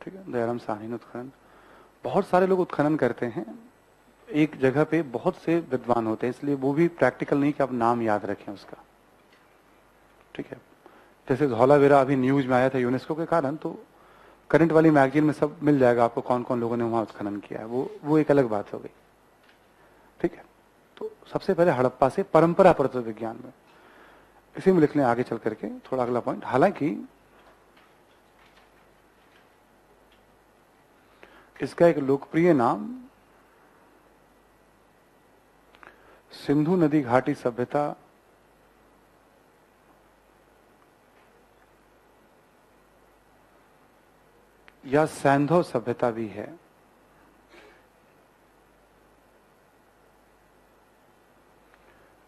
ठीक है, दयाराम साहनी ने उत्खनन, बहुत सारे लोग उत्खनन करते हैं। एक जगह पे बहुत से विद्वान होते हैं, इसलिए वो भी प्रैक्टिकल नहीं कि आप नाम याद रखें उसका। ठीक है, जैसे धौलावीरा अभी न्यूज में आया था यूनेस्को के कारण, तो करंट वाली मैगजीन में सब मिल जाएगा आपको कौन कौन लोगों ने वहां उत्खनन किया है, वो एक अलग बात हो गई। ठीक है, तो सबसे पहले हड़प्पा से परंपरा पुरातत्व विज्ञान में, इसी में लिख लें आगे चल करके थोड़ा अगला पॉइंट। हालांकि इसका एक लोकप्रिय नाम सिंधु नदी घाटी सभ्यता या सैंधव सभ्यता भी है।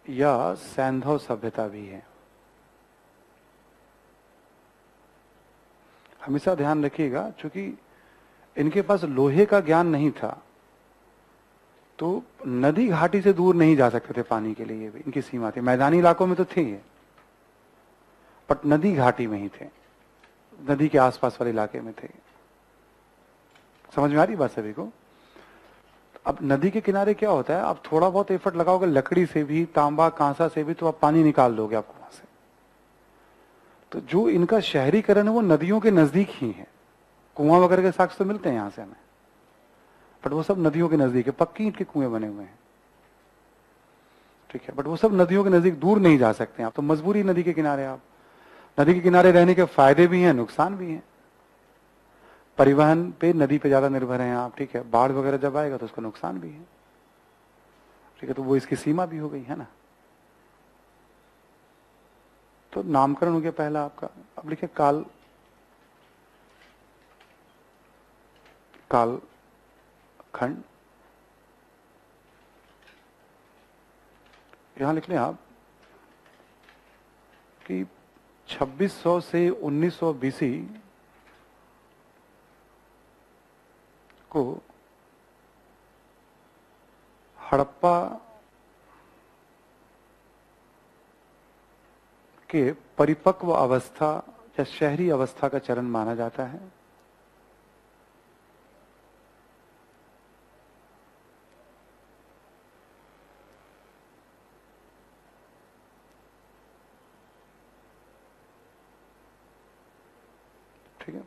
या सैंधव सभ्यता भी है। हमेशा ध्यान रखिएगा, क्योंकि इनके पास लोहे का ज्ञान नहीं था, तो नदी घाटी से दूर नहीं जा सकते थे पानी के लिए, भी इनकी सीमा थी। मैदानी इलाकों में तो थे ये, बट नदी घाटी में ही थे, नदी के आसपास वाले इलाके में थे। समझ में आ रही बात सभी को? अब नदी के किनारे क्या होता है, आप थोड़ा बहुत एफर्ट लगाओगे लकड़ी से भी, तांबा कांसा से भी, तो आप पानी निकाल दोगे आपको वहां से। तो जो इनका शहरीकरण है वो नदियों के नजदीक ही है। कुआं वगैरह के साक्ष्य तो मिलते हैं यहां से हमें, बट वो सब नदियों के नजदीक है, पक्की ईंट के कुएं बने हुए हैं। ठीक है, बट वो सब नदियों के नजदीक दूर नहीं जा सकते आप, तो मजबूरी नदी के किनारे। आप नदी के किनारे रहने के फायदे भी हैं, नुकसान भी हैं। परिवहन पे नदी पे ज्यादा निर्भर हैं आप। ठीक है, बाढ़ वगैरह जब आएगा तो उसका नुकसान भी है। ठीक है, तो वो इसकी सीमा भी हो गई है ना। तो नामकरण हो गया पहला आपका। अब लिखे काल, काल खंड। यहां लिख लें आप कि 2600 से 1900 बीसी को हड़प्पा के परिपक्व अवस्था या शहरी अवस्था का चरण माना जाता है। ठीक है,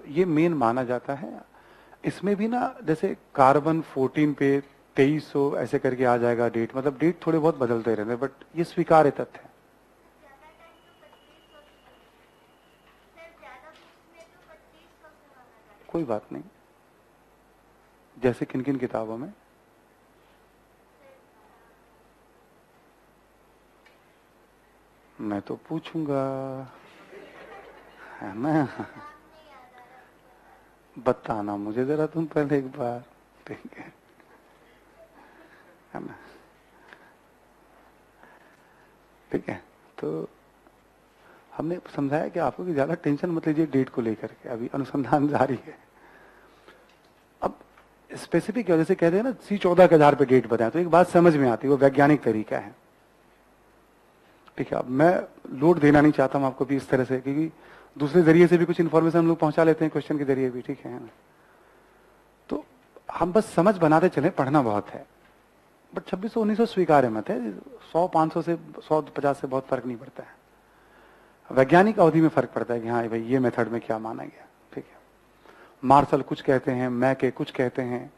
ये मेन माना जाता है। इसमें भी ना जैसे कार्बन 14 पे 2300 ऐसे करके आ जाएगा डेट, मतलब डेट थोड़े बहुत बदलते रहते हैं, बट ये स्वीकार्य तथ्य है। कोई बात नहीं, जैसे किन किन किताबों में। मैं तो पूछूंगा, है ना। बताना मुझे जरा तुम पहले एक बार। ठीक है ना। ठीक है, तो हमने समझाया कि आपको कि ज्यादा टेंशन मत लीजिए डेट को लेकर के, अभी अनुसंधान जारी है। अब स्पेसिफिक जैसे कहते हैं ना C14 के आधार पे डेट बताएं, तो एक बात समझ में आती है, वो वैज्ञानिक तरीका है। ठीक है, अब मैं लोड देना नहीं चाहता हूं आपको भी इस तरह से, क्योंकि दूसरे जरिए से भी कुछ इन्फॉर्मेशन हम लोग पहुंचा लेते हैं क्वेश्चन के जरिए भी। ठीक है ना, तो हम बस समझ बनाते चले, पढ़ना बहुत है। बट 2600 1900 स्वीकार्य मत है। 100 500 से 150 से बहुत फर्क नहीं पड़ता है। वैज्ञानिक अवधि में फर्क पड़ता है कि हाँ भाई ये मेथड में क्या माना गया। ठीक है, मार्शल कुछ कहते हैं, मैके कुछ कहते हैं,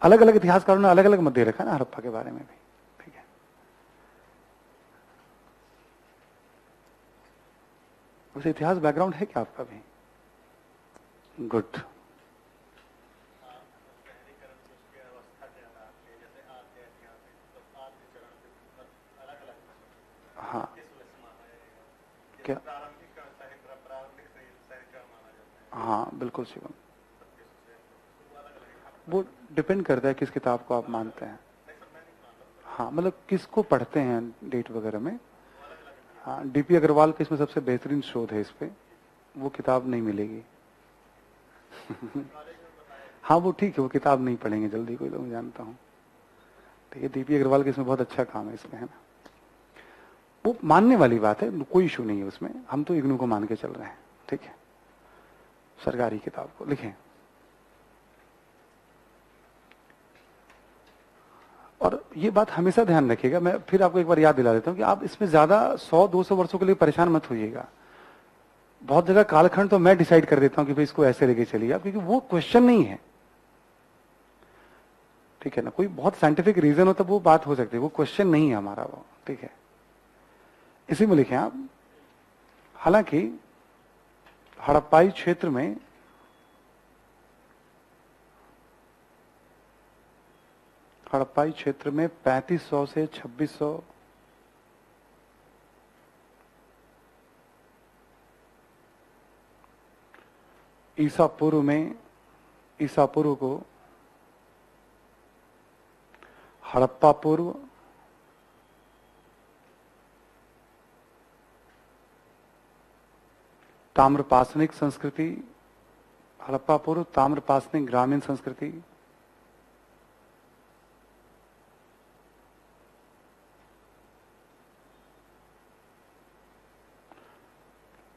अलग अलग इतिहासकारों ने अलग अलग मत दे रखा है ना हड़प्पा के बारे में भी। ठीक है, वैसे इतिहास बैकग्राउंड है क्या आपका भी? गुड। हाँ, क्या? हाँ बिल्कुल शिवम, वो डिपेंड करता है किस किताब को आप मानते हैं। हाँ, मतलब किसको पढ़ते हैं डेट वगैरह में। हाँ, डीपी अग्रवाल का इसमें सबसे बेहतरीन शोध है इस पे, वो किताब नहीं मिलेगी। हाँ वो ठीक है, वो किताब नहीं पढ़ेंगे जल्दी कोई लोग, जानता हूँ। ठीक है, डीपी अग्रवाल का इसमें बहुत अच्छा काम है इसमें, है ना। वो मानने वाली बात है, कोई इशू नहीं है उसमें, हम तो इग्नू को मान के चल रहे हैं। ठीक है, सरकारी किताब को लिखें। और ये बात हमेशा ध्यान रखिएगा, मैं फिर आपको एक बार याद दिला देता हूं कि आप इसमें ज्यादा 100-200 वर्षों के लिए परेशान मत होइएगा। बहुत जगह कालखंड तो मैं डिसाइड कर देता हूं कि भाई इसको ऐसे लेके चलिए आप, क्योंकि वो क्वेश्चन नहीं है, ठीक है ना। कोई बहुत साइंटिफिक रीजन हो तब वो बात हो सकती है, वो क्वेश्चन नहीं है हमारा वो, ठीक है। इसी में लिखें आप, हालांकि हड़प्पाई क्षेत्र में हड़प्पाई क्षेत्र में 3500 से 2600 ईसा पूर्व को हड़प्पा पूर्व, ताम्रपाषाणिक संस्कृति, हड़प्पा पूर्व ताम्रपाषाणिक ग्रामीण संस्कृति,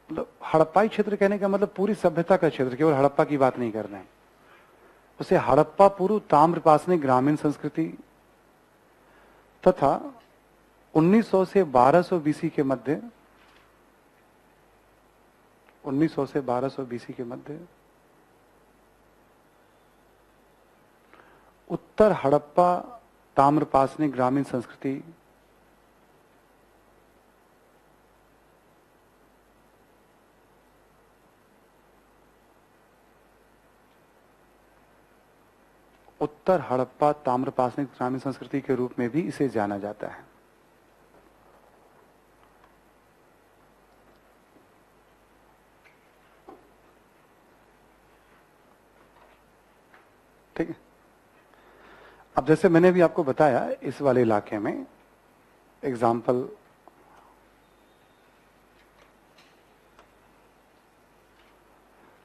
मतलब हड़प्पाई क्षेत्र कहने का मतलब पूरी सभ्यता का क्षेत्र, केवल हड़प्पा की बात नहीं कर रहे हैं। उसे हड़प्पा पूर्व ताम्रपाषाणिक ग्रामीण संस्कृति तथा 1900 से 1200 बीसी के मध्य 1900 से 1200 बीसी के मध्य उत्तर हड़प्पा ताम्रपाषाणिक ग्रामीण संस्कृति उत्तर हड़प्पा ताम्रपाषाणिक ग्रामीण संस्कृति के रूप में भी इसे जाना जाता है। ठीक है। अब जैसे मैंने भी आपको बताया, इस वाले इलाके में एग्जाम्पल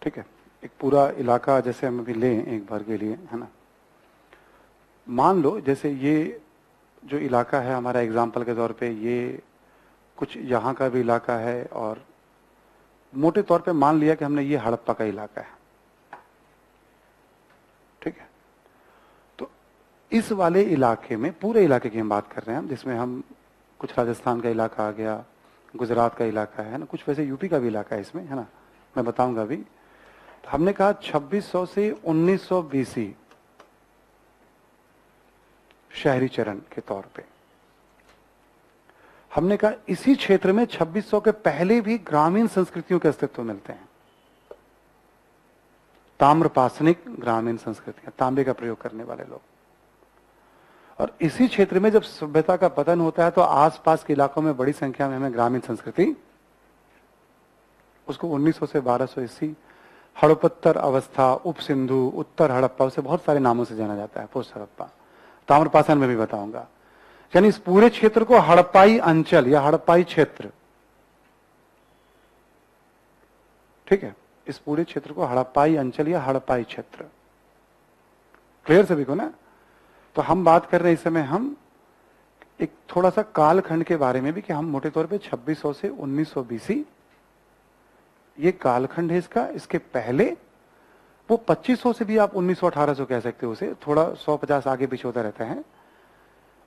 ठीक है, एक पूरा इलाका जैसे हम अभी लें एक बार के लिए, है ना। मान लो जैसे ये जो इलाका है हमारा एग्जाम्पल के तौर पे, ये कुछ यहाँ का भी इलाका है, और मोटे तौर पे मान लिया कि हमने ये हड़प्पा का इलाका है, ठीक है। तो इस वाले इलाके में, पूरे इलाके की हम बात कर रहे हैं, जिसमें हम कुछ राजस्थान का इलाका आ गया, गुजरात का इलाका है ना, कुछ वैसे यूपी का भी इलाका है इसमें, है ना, मैं बताऊंगा अभी। तो हमने कहा 2600 से 1900 बीसी शहरी चरण के तौर पे। हमने कहा इसी क्षेत्र में 2600 के पहले भी ग्रामीण संस्कृतियों के अस्तित्व मिलते हैं, ताम्रपाषाणिक ग्रामीण संस्कृतियां, तांबे का प्रयोग करने वाले लोग। और इसी क्षेत्र में जब सभ्यता का पतन होता है तो आसपास के इलाकों में बड़ी संख्या में हमें ग्रामीण संस्कृति, उसको 1900 से 1200 ईस्वी हड़प्पोत्तर अवस्था, उप सिंधु, उत्तर हड़प्पा, उसे बहुत सारे नामों से जाना जाता है, पोस्ट हड़प्पा, ताम्रपाषाण में भी बताऊंगा। यानी इस पूरे क्षेत्र को हड़प्पाई अंचल या हड़प्पाई क्षेत्र, ठीक है, इस पूरे क्षेत्र को हड़प्पाई अंचल या हड़प्पाई क्षेत्र, क्लियर सभी को ना। तो हम बात कर रहे हैं इस समय हम एक थोड़ा सा कालखंड के बारे में भी, कि हम मोटे तौर पे 2600 से 1900 बीसी ये कालखंड है इसका। इसके पहले वो 2500 से भी आप 1900-1800 कह सकते हो, उसे थोड़ा 100-50 आगे पीछे होता रहता है।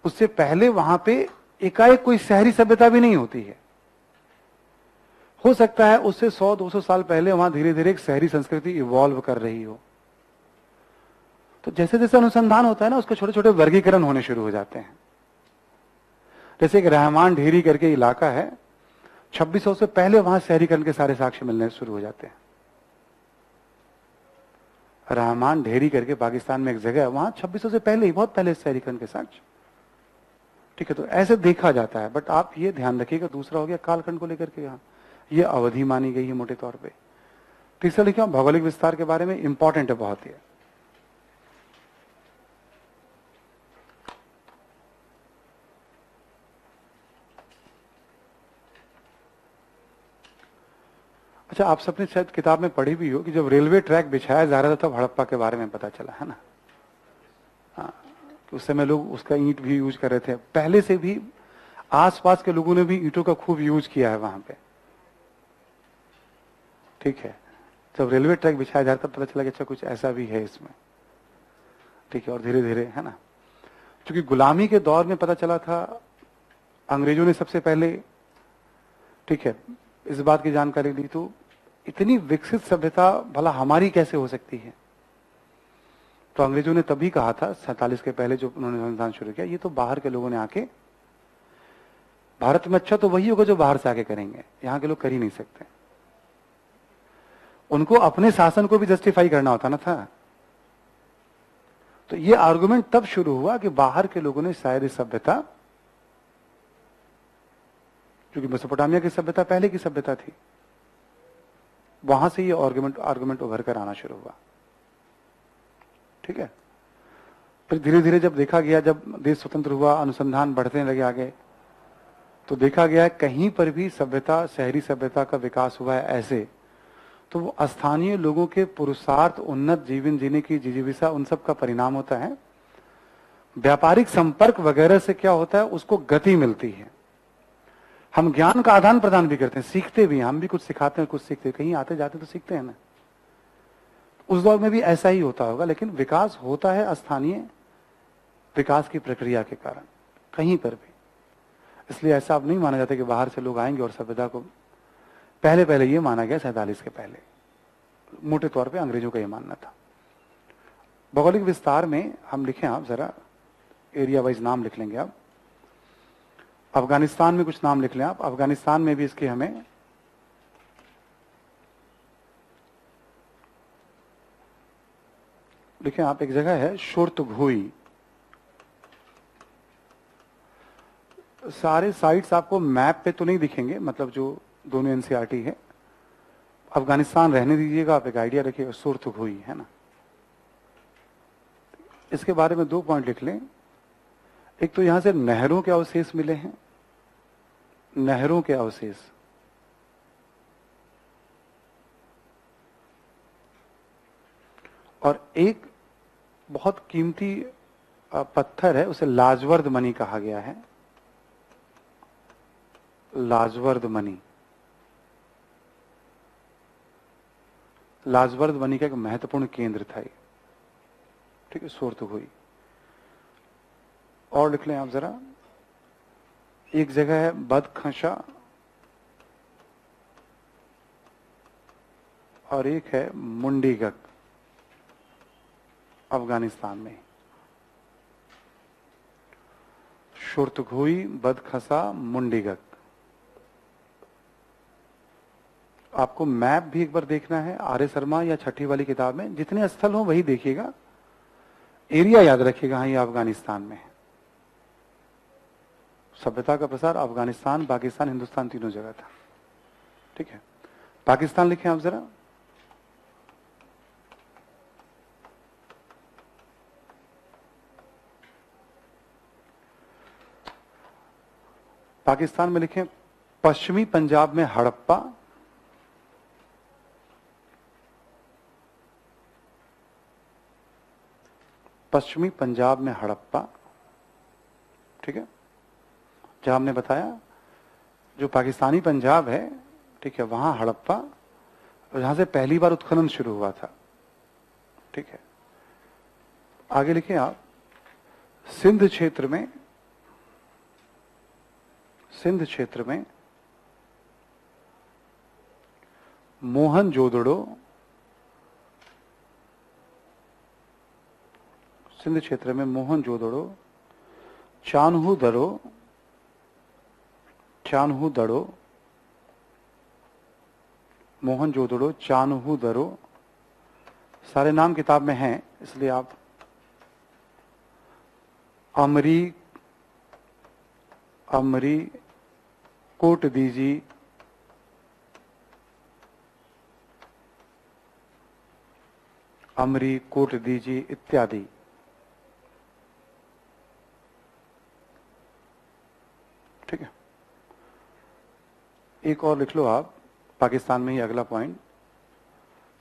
उससे पहले वहां पे एकाएक कोई शहरी सभ्यता भी नहीं होती है। हो सकता है उससे 100-200 साल पहले वहां धीरे धीरे एक शहरी संस्कृति इवॉल्व कर रही हो। तो जैसे जैसे अनुसंधान होता है ना, उसके छोटे छोटे वर्गीकरण होने शुरू हो जाते हैं। जैसे एक रहमान ढेरी करके इलाका है, 2600 से पहले वहां शहरीकरण के सारे साक्ष्य मिलने शुरू हो जाते हैं। रहमान ढेरी करके पाकिस्तान में एक जगह है, वहां 2600 से पहले ही, बहुत पहले शहरीकरण के साक्ष्य, ठीक है। तो ऐसे देखा जाता है। बट आप ये ध्यान रखिएगा, दूसरा हो गया कालखंड को लेकर के, यहाँ ये अवधि मानी गई है मोटे तौर पे। तीसरा लिखा भौगोलिक विस्तार के बारे में, इंपॉर्टेंट है बहुत ही। अच्छा, आप सबने शायद किताब में पढ़ी भी हो कि जब रेलवे ट्रैक बिछाया जा रहा था तब हड़प्पा के बारे में पता चला, है ना। हाँ, उस समय लोग उसका ईंट भी यूज कर रहे थे। पहले से भी आसपास के लोगों ने भी ईंटों का खूब यूज किया है वहां पे, ठीक है। जब रेलवे ट्रैक बिछाया जाता पता चला कि अच्छा कुछ ऐसा भी है इसमें, ठीक है। और धीरे धीरे, है ना, क्योंकि गुलामी के दौर में पता चला था, अंग्रेजों ने सबसे पहले, ठीक है, इस बात की जानकारी ली, तो इतनी विकसित सभ्यता भला हमारी कैसे हो सकती है। तो अंग्रेजों ने तभी कहा था 47 के पहले जो उन्होंने अनुसंधान शुरू किया, ये तो बाहर के लोगों ने आके, भारत में अच्छा तो वही होगा जो बाहर से आके करेंगे, यहां के लोग कर ही नहीं सकते। उनको अपने शासन को भी जस्टिफाई करना होता ना था। तो ये आर्गुमेंट तब शुरू हुआ कि बाहर के लोगों ने शायद इस सभ्यता, क्योंकि मेसोपोटामिया की सभ्यता पहले की सभ्यता थी, वहां से ये आर्गुमेंट उभर कर आना शुरू हुआ, ठीक है। फिर धीरे धीरे जब देखा गया, जब देश स्वतंत्र हुआ, अनुसंधान बढ़ने लगे आगे, तो देखा गया कहीं पर भी सभ्यता, शहरी सभ्यता का विकास हुआ है ऐसे, तो वो स्थानीय लोगों के पुरुषार्थ, उन्नत जीवन जीने की जिजीविषा, उन सब का परिणाम होता है। व्यापारिक संपर्क वगैरह से क्या होता है, उसको गति मिलती है। हम ज्ञान का आदान प्रदान भी करते हैं, सीखते भी हैं, हम भी कुछ सिखाते हैं, कुछ सीखते हैं, कहीं आते जाते तो सीखते हैं ना। उस दौर में भी ऐसा ही होता होगा, लेकिन विकास होता है स्थानीय विकास की प्रक्रिया के कारण कहीं पर भी। इसलिए ऐसा अब नहीं माना जाता कि बाहर से लोग आएंगे और सभ्यता को, पहले पहले ये माना गया 47 के पहले, मोटे तौर पे अंग्रेजों का ये मानना था। भौगोलिक विस्तार में हम लिखें, आप जरा एरिया वाइज नाम लिख लेंगे। आप अफगानिस्तान में कुछ नाम लिख लें। आप अफगानिस्तान में भी इसके हमें लिखें। आप एक जगह है शोर्तघोई, सारे साइट्स आपको मैप पे तो नहीं दिखेंगे, मतलब जो दोनों एनसीईआरटी है। अफगानिस्तान रहने दीजिएगा, आप एक आइडिया रखिएगा, शोर्तघोई है ना। इसके बारे में 2 पॉइंट लिख लें। एक तो यहां से नहरों के अवशेष मिले हैं, नहरों के अवशेष, और एक बहुत कीमती पत्थर है, उसे लाजवर्द मणि कहा गया है। लाजवर्द मणि, लाजवर्द मणि का एक महत्वपूर्ण केंद्र था ये, ठीक है, शोर्तघोई। और लिख लें आप जरा, एक जगह है बदखशा और एक है मुंडीगक, अफगानिस्तान में। शोर्तघोई, बदखसा, मुंडीगक। आपको मैप भी एक बार देखना है, आर्य शर्मा या छठी वाली किताब में जितने स्थल हो वही देखिएगा, एरिया याद रखिएगा। हाँ, ये अफगानिस्तान में है। सभ्यता का प्रसार अफगानिस्तान, पाकिस्तान, हिंदुस्तान तीनों जगह था, ठीक है। पाकिस्तान लिखें आप जरा। पाकिस्तान में लिखें पश्चिमी पंजाब में हड़प्पा, पश्चिमी पंजाब में हड़प्पा, ठीक है। जहां हमने बताया जो पाकिस्तानी पंजाब है, ठीक है, वहां हड़प्पा, जहां से पहली बार उत्खनन शुरू हुआ था, ठीक है। आगे लिखिए आप, सिंध क्षेत्र में, सिंध क्षेत्र में मोहनजोदड़ो, सिंध क्षेत्र में मोहनजोदड़ो, चान्हू दड़ो, चान्हू दड़ो, मोहनजोदड़ो, चान्हू दड़ो, सारे नाम किताब में हैं, इसलिए आप अमरी, अमरी कोट दीजी, अमरी कोट दीजी इत्यादि, ठीक है। एक और लिख लो आप, पाकिस्तान में ही अगला पॉइंट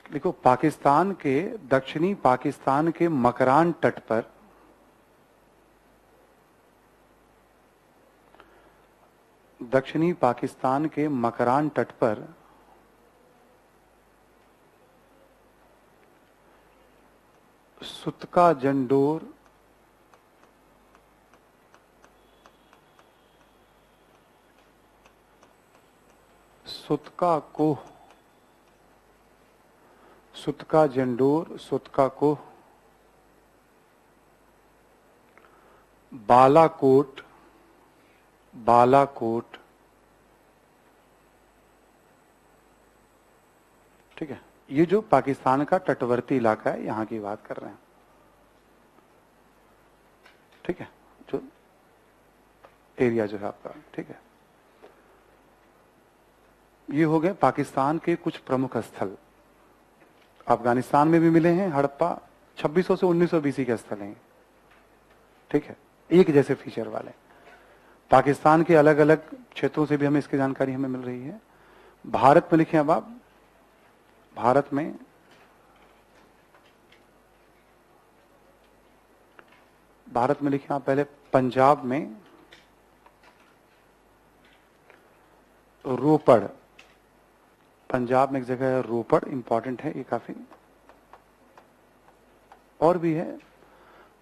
लिखो। पाकिस्तान के दक्षिणी पाकिस्तान के मकरान तट पर, दक्षिणी पाकिस्तान के मकरान तट पर सुतका जंडोर, सुतका कोह, सुतका जंडोर, सुतका कोह, बालाकोट, बालाकोट, ठीक है। ये जो पाकिस्तान का तटवर्ती इलाका है यहां की बात कर रहे हैं, ठीक है, जो एरिया जो है आपका, ठीक है। ये हो गए पाकिस्तान के कुछ प्रमुख स्थल। अफगानिस्तान में भी मिले हैं, हड़प्पा 2600 से 1900 बीसी के स्थल हैं, ठीक है, एक जैसे फीचर वाले। पाकिस्तान के अलग अलग क्षेत्रों से भी हमें इसकी जानकारी हमें मिल रही है। भारत में लिखे अब आप, भारत में लिखे आप पहले पंजाब में रोपड़, पंजाब में एक जगह है रोपड़, इंपॉर्टेंट है ये काफी। और भी है,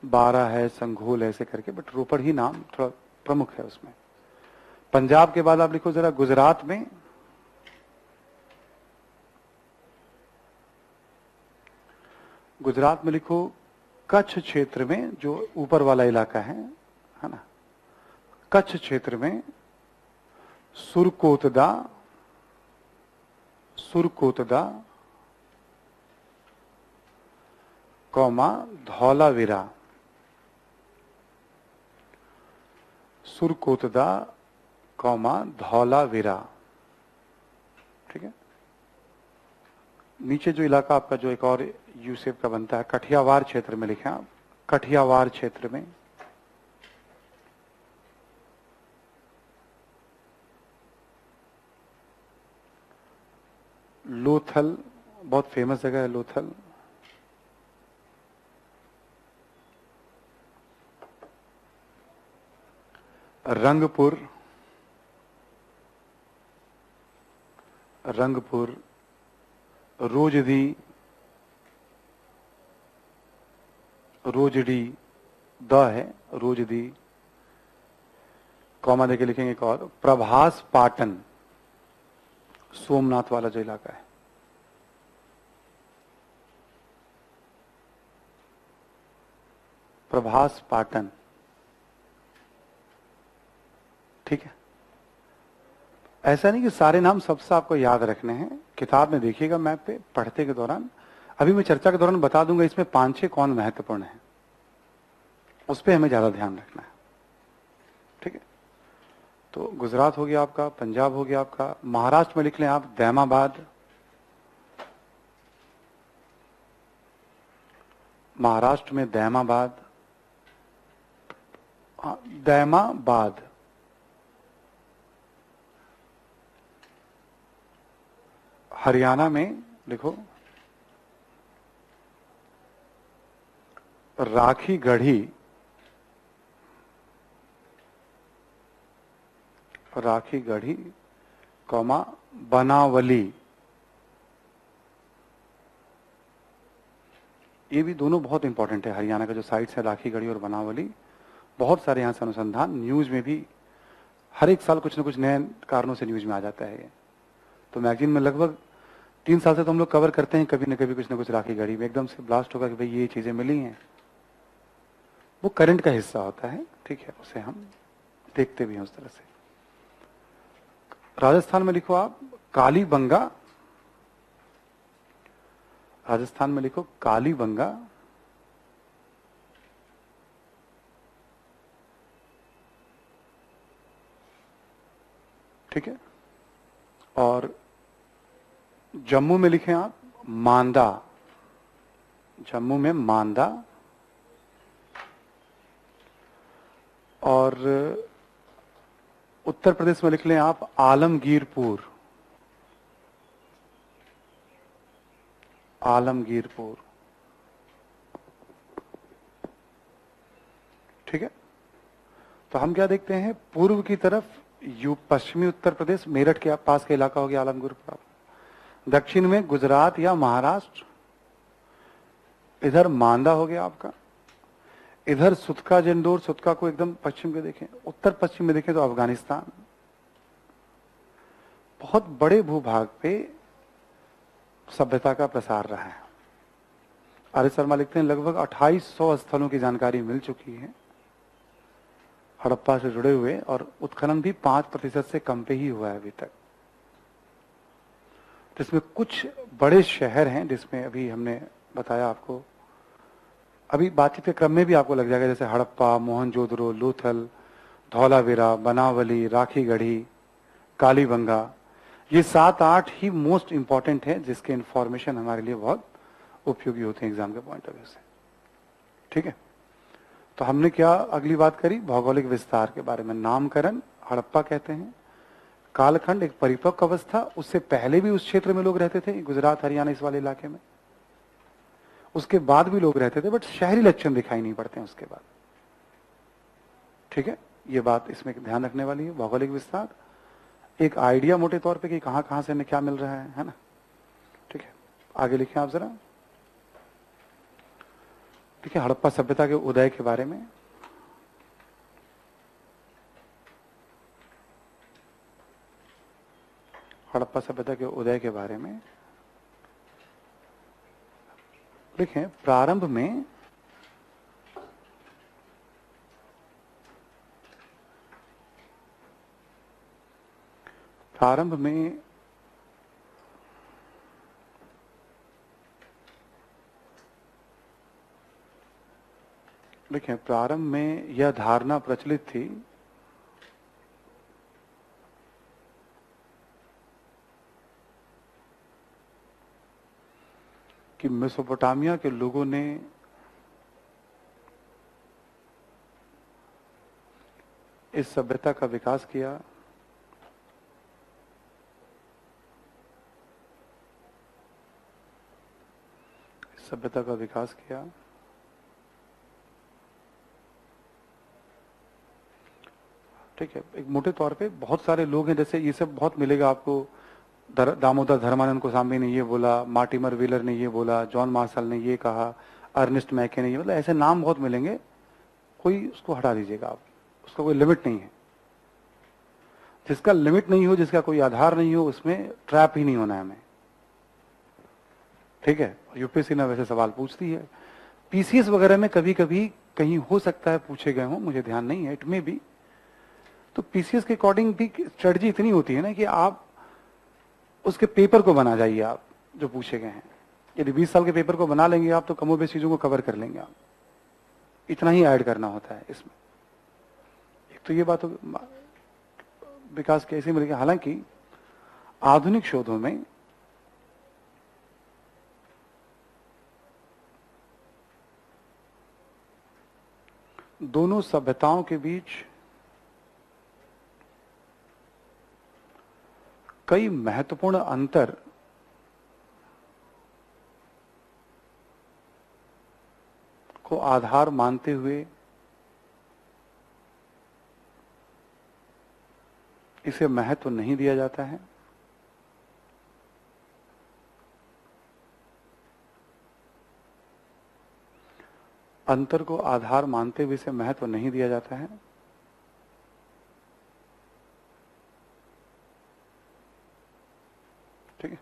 बारा है, संघोल ऐसे करके, बट रोपड़ ही नाम थोड़ा प्रमुख है उसमें। पंजाब के बाद आप लिखो जरा गुजरात में, गुजरात में लिखो कच्छ क्षेत्र में, जो ऊपर वाला इलाका है ना, कच्छ क्षेत्र में सुरकोतदा, सुरकोतदा, कौमा धौलावीरा, सुरकोतदा, कौमा धौलावीरा, ठीक है। नीचे जो इलाका आपका जो एक और यू शेप का बनता है, कठियावाड़ क्षेत्र में लिखे आप, कठियावाड़ क्षेत्र में, लोथल, बहुत फेमस जगह है लोथल, रंगपुर, रंगपुर, रोजदी, रोजडी, द है रोजदी, कॉमा देके लिखेंगे एक और, प्रभास पाटन, सोमनाथ वाला जो इलाका है, प्रभास पाटन, ठीक है। ऐसा नहीं कि सारे नाम सबसे आपको याद रखने हैं, किताब में देखिएगा मैप पे पढ़ते के दौरान। अभी मैं चर्चा के दौरान बता दूंगा इसमें 5-6 कौन महत्वपूर्ण है, उस पर हमें ज्यादा ध्यान रखना है, ठीक है। तो गुजरात हो गया आपका, पंजाब हो गया आपका, महाराष्ट्र में लिख लें आप दैमाबाद, महाराष्ट्र में दैमाबाद, दैमाबाद, हरियाणा में लिखो राखी गढ़ी, राखी गढ़ी, कौमा बनावली, ये भी दोनों बहुत इंपॉर्टेंट है। हरियाणा का जो साइट्स है राखी गढ़ी और बनावली, बहुत सारे यहाँ से अनुसंधान, न्यूज में भी हर एक साल कुछ न कुछ नए कारणों से न्यूज में आ जाता है ये। तो मैगजीन में लगभग 3 साल से तो हम लोग कवर करते हैं, कभी न कभी कुछ न कुछ राखी गढ़ी में एकदम से ब्लास्ट होगा कि भाई ये चीजें मिली हैं, वो करंट का हिस्सा होता है, ठीक है, उसे हम देखते भी हैं उस तरह से। राजस्थान में लिखो आप कालीबंगा, राजस्थान में लिखो कालीबंगा, ठीक है। और जम्मू में लिखें आप मांदा, जम्मू में मांदा, और उत्तर प्रदेश में लिख लें आप आलमगीरपुर, आलमगीरपुर, ठीक है। तो हम क्या देखते हैं, पूर्व की तरफ पश्चिमी उत्तर प्रदेश, मेरठ के पास का इलाका हो गया आलमगीरपुर, दक्षिण में गुजरात या महाराष्ट्र, इधर मांदा हो गया आपका, इधर सुतका जंडोर, सुतका को एकदम पश्चिम में देखें, उत्तर पश्चिम में देखें तो अफगानिस्तान। बहुत बड़े भूभाग पे सभ्यता का प्रसार रहा है। आर्य शर्मा लिखते हैं लगभग 2800 स्थलों की जानकारी मिल चुकी है हड़प्पा से जुड़े हुए, और उत्खनन भी 5% से कम पे ही हुआ है अभी तक। जिसमें कुछ बड़े शहर हैं जिसमें अभी हमने बताया आपको, अभी बातचीत के क्रम में भी आपको लग जाएगा, जैसे हड़प्पा, मोहनजोदड़ो, लोथल, धौलावीरा, बनावली, राखीगढ़ी, कालीबंगा, ये 7-8 ही मोस्ट इंपॉर्टेंट है जिसके इंफॉर्मेशन हमारे लिए बहुत उपयोगी होते हैं एग्जाम के पॉइंट ऑफ व्यू से। ठीक है, तो हमने क्या अगली बात करी, भौगोलिक विस्तार के बारे में। नामकरण हड़प्पा कहते हैं। कालखंड एक परिपक्व अवस्था, उससे पहले भी उस क्षेत्र में लोग रहते थे, गुजरात हरियाणा इस वाले इलाके में, उसके बाद भी लोग रहते थे, बट शहरी लक्षण दिखाई नहीं पड़ते हैं उसके बाद। ठीक है, ये बात इसमें ध्यान रखने वाली है। भौगोलिक विस्तार एक आइडिया मोटे तौर पे कि कहां कहां से हमें क्या मिल रहा है ना। ठीक है, आगे लिखें आप जरा। ठीक है, हड़प्पा सभ्यता के उदय के बारे में। हड़प्पा सभ्यता के उदय के बारे में लिखें। प्रारंभ में देखें, प्रारंभ में यह धारणा प्रचलित थी कि मेसोपोटामिया के लोगों ने इस सभ्यता का विकास किया, सभ्यता का विकास किया। ठीक है, एक मोटे तौर पे बहुत सारे लोग हैं, जैसे ये सब बहुत मिलेगा आपको, दामोदर धर्मानंद गोस्वामी ने ये बोला, मार्टिमर व्हीलर ने ये बोला, जॉन मार्शल ने ये कहा, अर्नेस्ट मैके ने ये, मतलब ऐसे नाम बहुत मिलेंगे, कोई उसको हटा दीजिएगा आप, उसका कोई लिमिट नहीं है। जिसका लिमिट नहीं हो, जिसका कोई आधार नहीं हो, उसमें ट्रैप ही नहीं होना है हमें। ठीक है, यूपीएससी ने वैसे सवाल पूछती है, पीसीएस वगैरह में कभी कभी कहीं हो सकता है पूछे गए हों, मुझे ध्यान नहीं है, इट में भी। तो पीसीएस के अकॉर्डिंग भी स्ट्रेटजी इतनी होती है ना कि आप उसके पेपर को बना जाइए, आप जो पूछे गए हैं। यदि 20 साल के पेपर को बना लेंगे आप तो कमोबेश चीजों को कवर कर लेंगे आप, इतना ही ऐड करना होता है इसमें। एक तो ये बात विकास कैसे मिलेगा। हालांकि आधुनिक शोधों में दोनों सभ्यताओं के बीच कई महत्वपूर्ण अंतर को आधार मानते हुए इसे महत्व नहीं दिया जाता है। अंतर को आधार मानते हुए इसे महत्व नहीं दिया जाता है। ठीक है,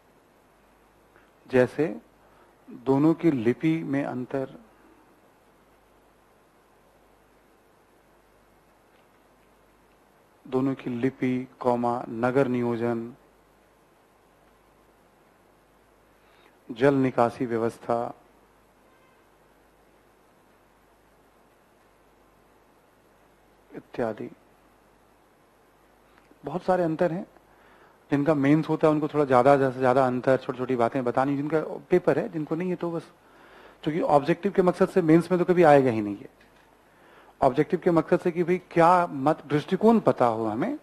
जैसे दोनों की लिपि में अंतर, दोनों की लिपि, कौमा, नगर नियोजन, जल निकासी व्यवस्था, इत्यादि बहुत सारे अंतर हैं। जिनका मेंस होता है उनको थोड़ा ज्यादा से ज्यादा अंतर, छोटी छोटी बातें बतानी, जिनका पेपर है, जिनको नहीं है तो बस, क्योंकि ऑब्जेक्टिव के मकसद से मेंस में तो कभी आएगा ही नहीं है। ऑब्जेक्टिव के मकसद से कि भाई क्या मत दृष्टिकोण पता हो हमें,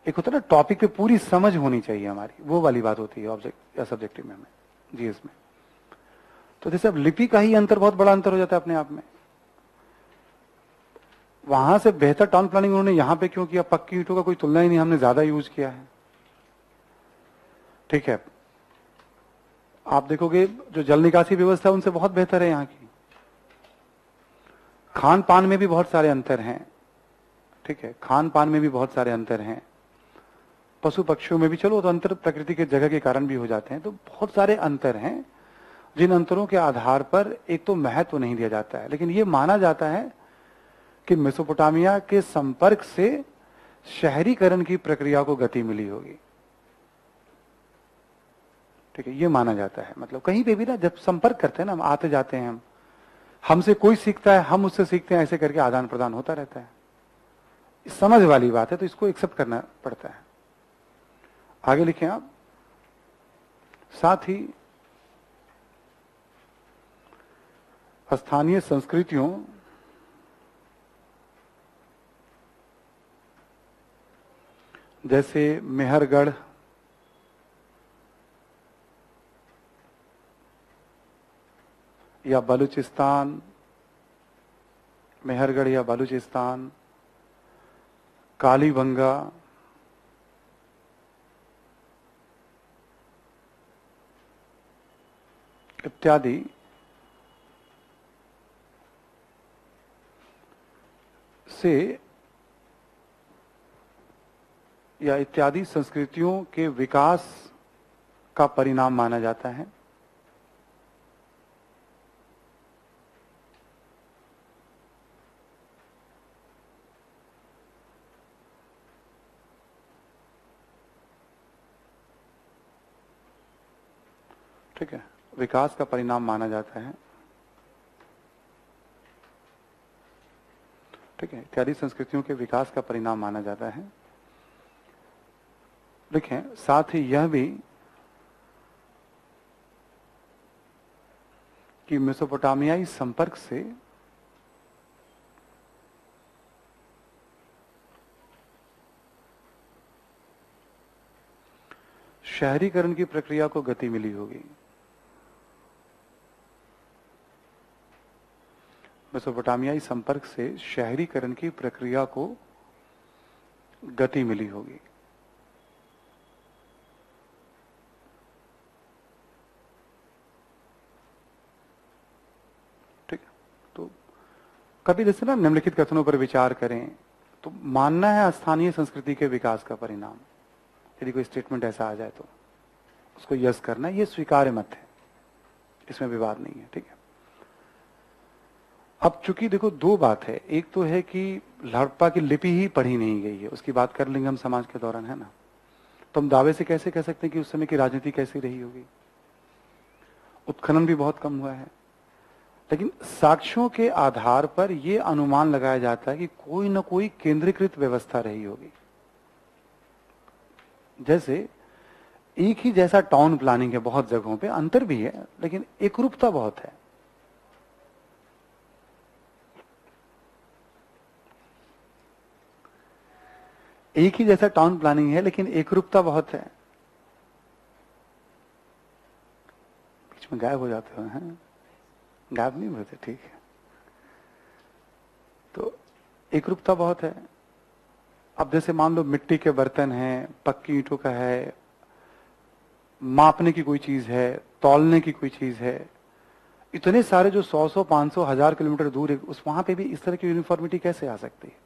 एक होता है ना टॉपिक पे पूरी समझ होनी चाहिए हमारी, वो वाली बात होती है ऑब्जेक्ट या सब्जेक्टिव में, हमें जीएस में। तो जैसे अब लिपि का ही अंतर बहुत बड़ा अंतर हो जाता है अपने आप में। वहां से बेहतर टाउन प्लानिंग उन्होंने यहां पे क्यों किया, पक्की ईंटों का कोई तुलना ही नहीं, हमने ज्यादा यूज किया है। ठीक है, आप देखोगे जो जल निकासी व्यवस्था है उनसे बहुत बेहतर है यहाँ की। खान पान में भी बहुत सारे अंतर हैं, ठीक है, खान पान में भी बहुत सारे अंतर हैं, पशु पक्षियों में भी, चलो तो अंतर प्रकृति के जगह के कारण भी हो जाते हैं, तो बहुत सारे अंतर हैं जिन अंतरों के आधार पर एक तो महत्व नहीं दिया जाता है। लेकिन यह माना जाता है कि मेसोपोटामिया के संपर्क से शहरीकरण की प्रक्रिया को गति मिली होगी, ठीक है, ये माना जाता है। मतलब कहीं पे भी ना जब संपर्क करते हैं ना, हम आते जाते हैं, हमसे कोई सीखता है, हम उससे सीखते हैं, ऐसे करके आदान प्रदान होता रहता है। समझ वाली बात है, तो इसको एक्सेप्ट करना पड़ता है। आगे लिखें आप। साथ ही स्थानीय संस्कृतियों जैसे मेहरगढ़, या बलूचिस्तान, मेहरगढ़ या बलूचिस्तान, कालीबंगा, इत्यादि से या इत्यादि संस्कृतियों के विकास का परिणाम माना जाता है। ठीक है, विकास का परिणाम माना जाता है, ठीक है, इत्यादि संस्कृतियों के विकास का परिणाम माना जाता है। देखें, साथ ही यह भी कि मेसोपोटामियाई संपर्क से शहरीकरण की प्रक्रिया को गति मिली होगी। मेसोपोटामियाई संपर्क से शहरीकरण की प्रक्रिया को गति मिली होगी। ठीक है, तो कभी जैसे ना निम्नलिखित कथनों पर विचार करें तो मानना है स्थानीय संस्कृति के विकास का परिणाम। यदि कोई स्टेटमेंट ऐसा आ जाए तो उसको यस करना, ये स्वीकार्य मत है, इसमें विवाद नहीं है। ठीक है, अब चूंकि देखो दो बात है, एक तो है कि हड़प्पा की लिपि ही पढ़ी नहीं गई है, उसकी बात करलिंगम समाज के दौरान है ना, तो हम दावे से कैसे कह सकते हैं कि उस समय की राजनीति कैसी रही होगी। उत्खनन भी बहुत कम हुआ है, लेकिन साक्ष्यों के आधार पर यह अनुमान लगाया जाता है कि कोई ना कोई केंद्रीकृत व्यवस्था रही होगी। जैसे एक ही जैसा टाउन प्लानिंग है बहुत जगहों पे, अंतर भी है लेकिन एकरूपता बहुत है। एक ही जैसा टाउन प्लानिंग है लेकिन एकरूपता बहुत है। बीच में गायब हो जाते हो, हैं? गायब नहीं होते, ठीक है। तो एकरूपता बहुत है। अब जैसे मान लो मिट्टी के बर्तन हैं, पक्की ईंटों का है, मापने की कोई चीज है, तौलने की कोई चीज है, इतने सारे जो 100 500 1000 किलोमीटर दूर है, उस वहां पे भी इस तरह की यूनिफॉर्मिटी कैसे आ सकती है?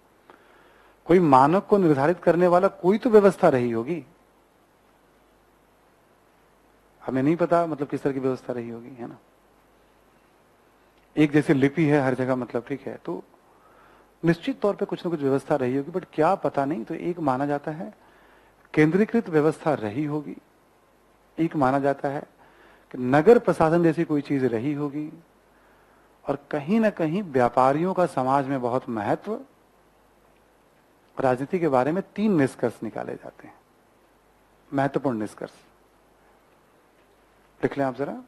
कोई मानक को निर्धारित करने वाला कोई तो व्यवस्था रही होगी। हमें नहीं पता मतलब किस तरह की व्यवस्था रही होगी, है ना। एक जैसे लिपि है हर जगह, मतलब ठीक है, तो निश्चित तौर पे कुछ ना कुछ व्यवस्था रही होगी, बट क्या पता नहीं। तो एक माना जाता है केंद्रीकृत व्यवस्था रही होगी, एक माना जाता है कि नगर प्रशासन जैसी कोई चीज रही होगी, और कहीं ना कहीं व्यापारियों का समाज में बहुत महत्व। राजनीति के बारे में 3 निष्कर्ष निकाले जाते हैं, महत्वपूर्ण निष्कर्ष। लिख लें आप जरा।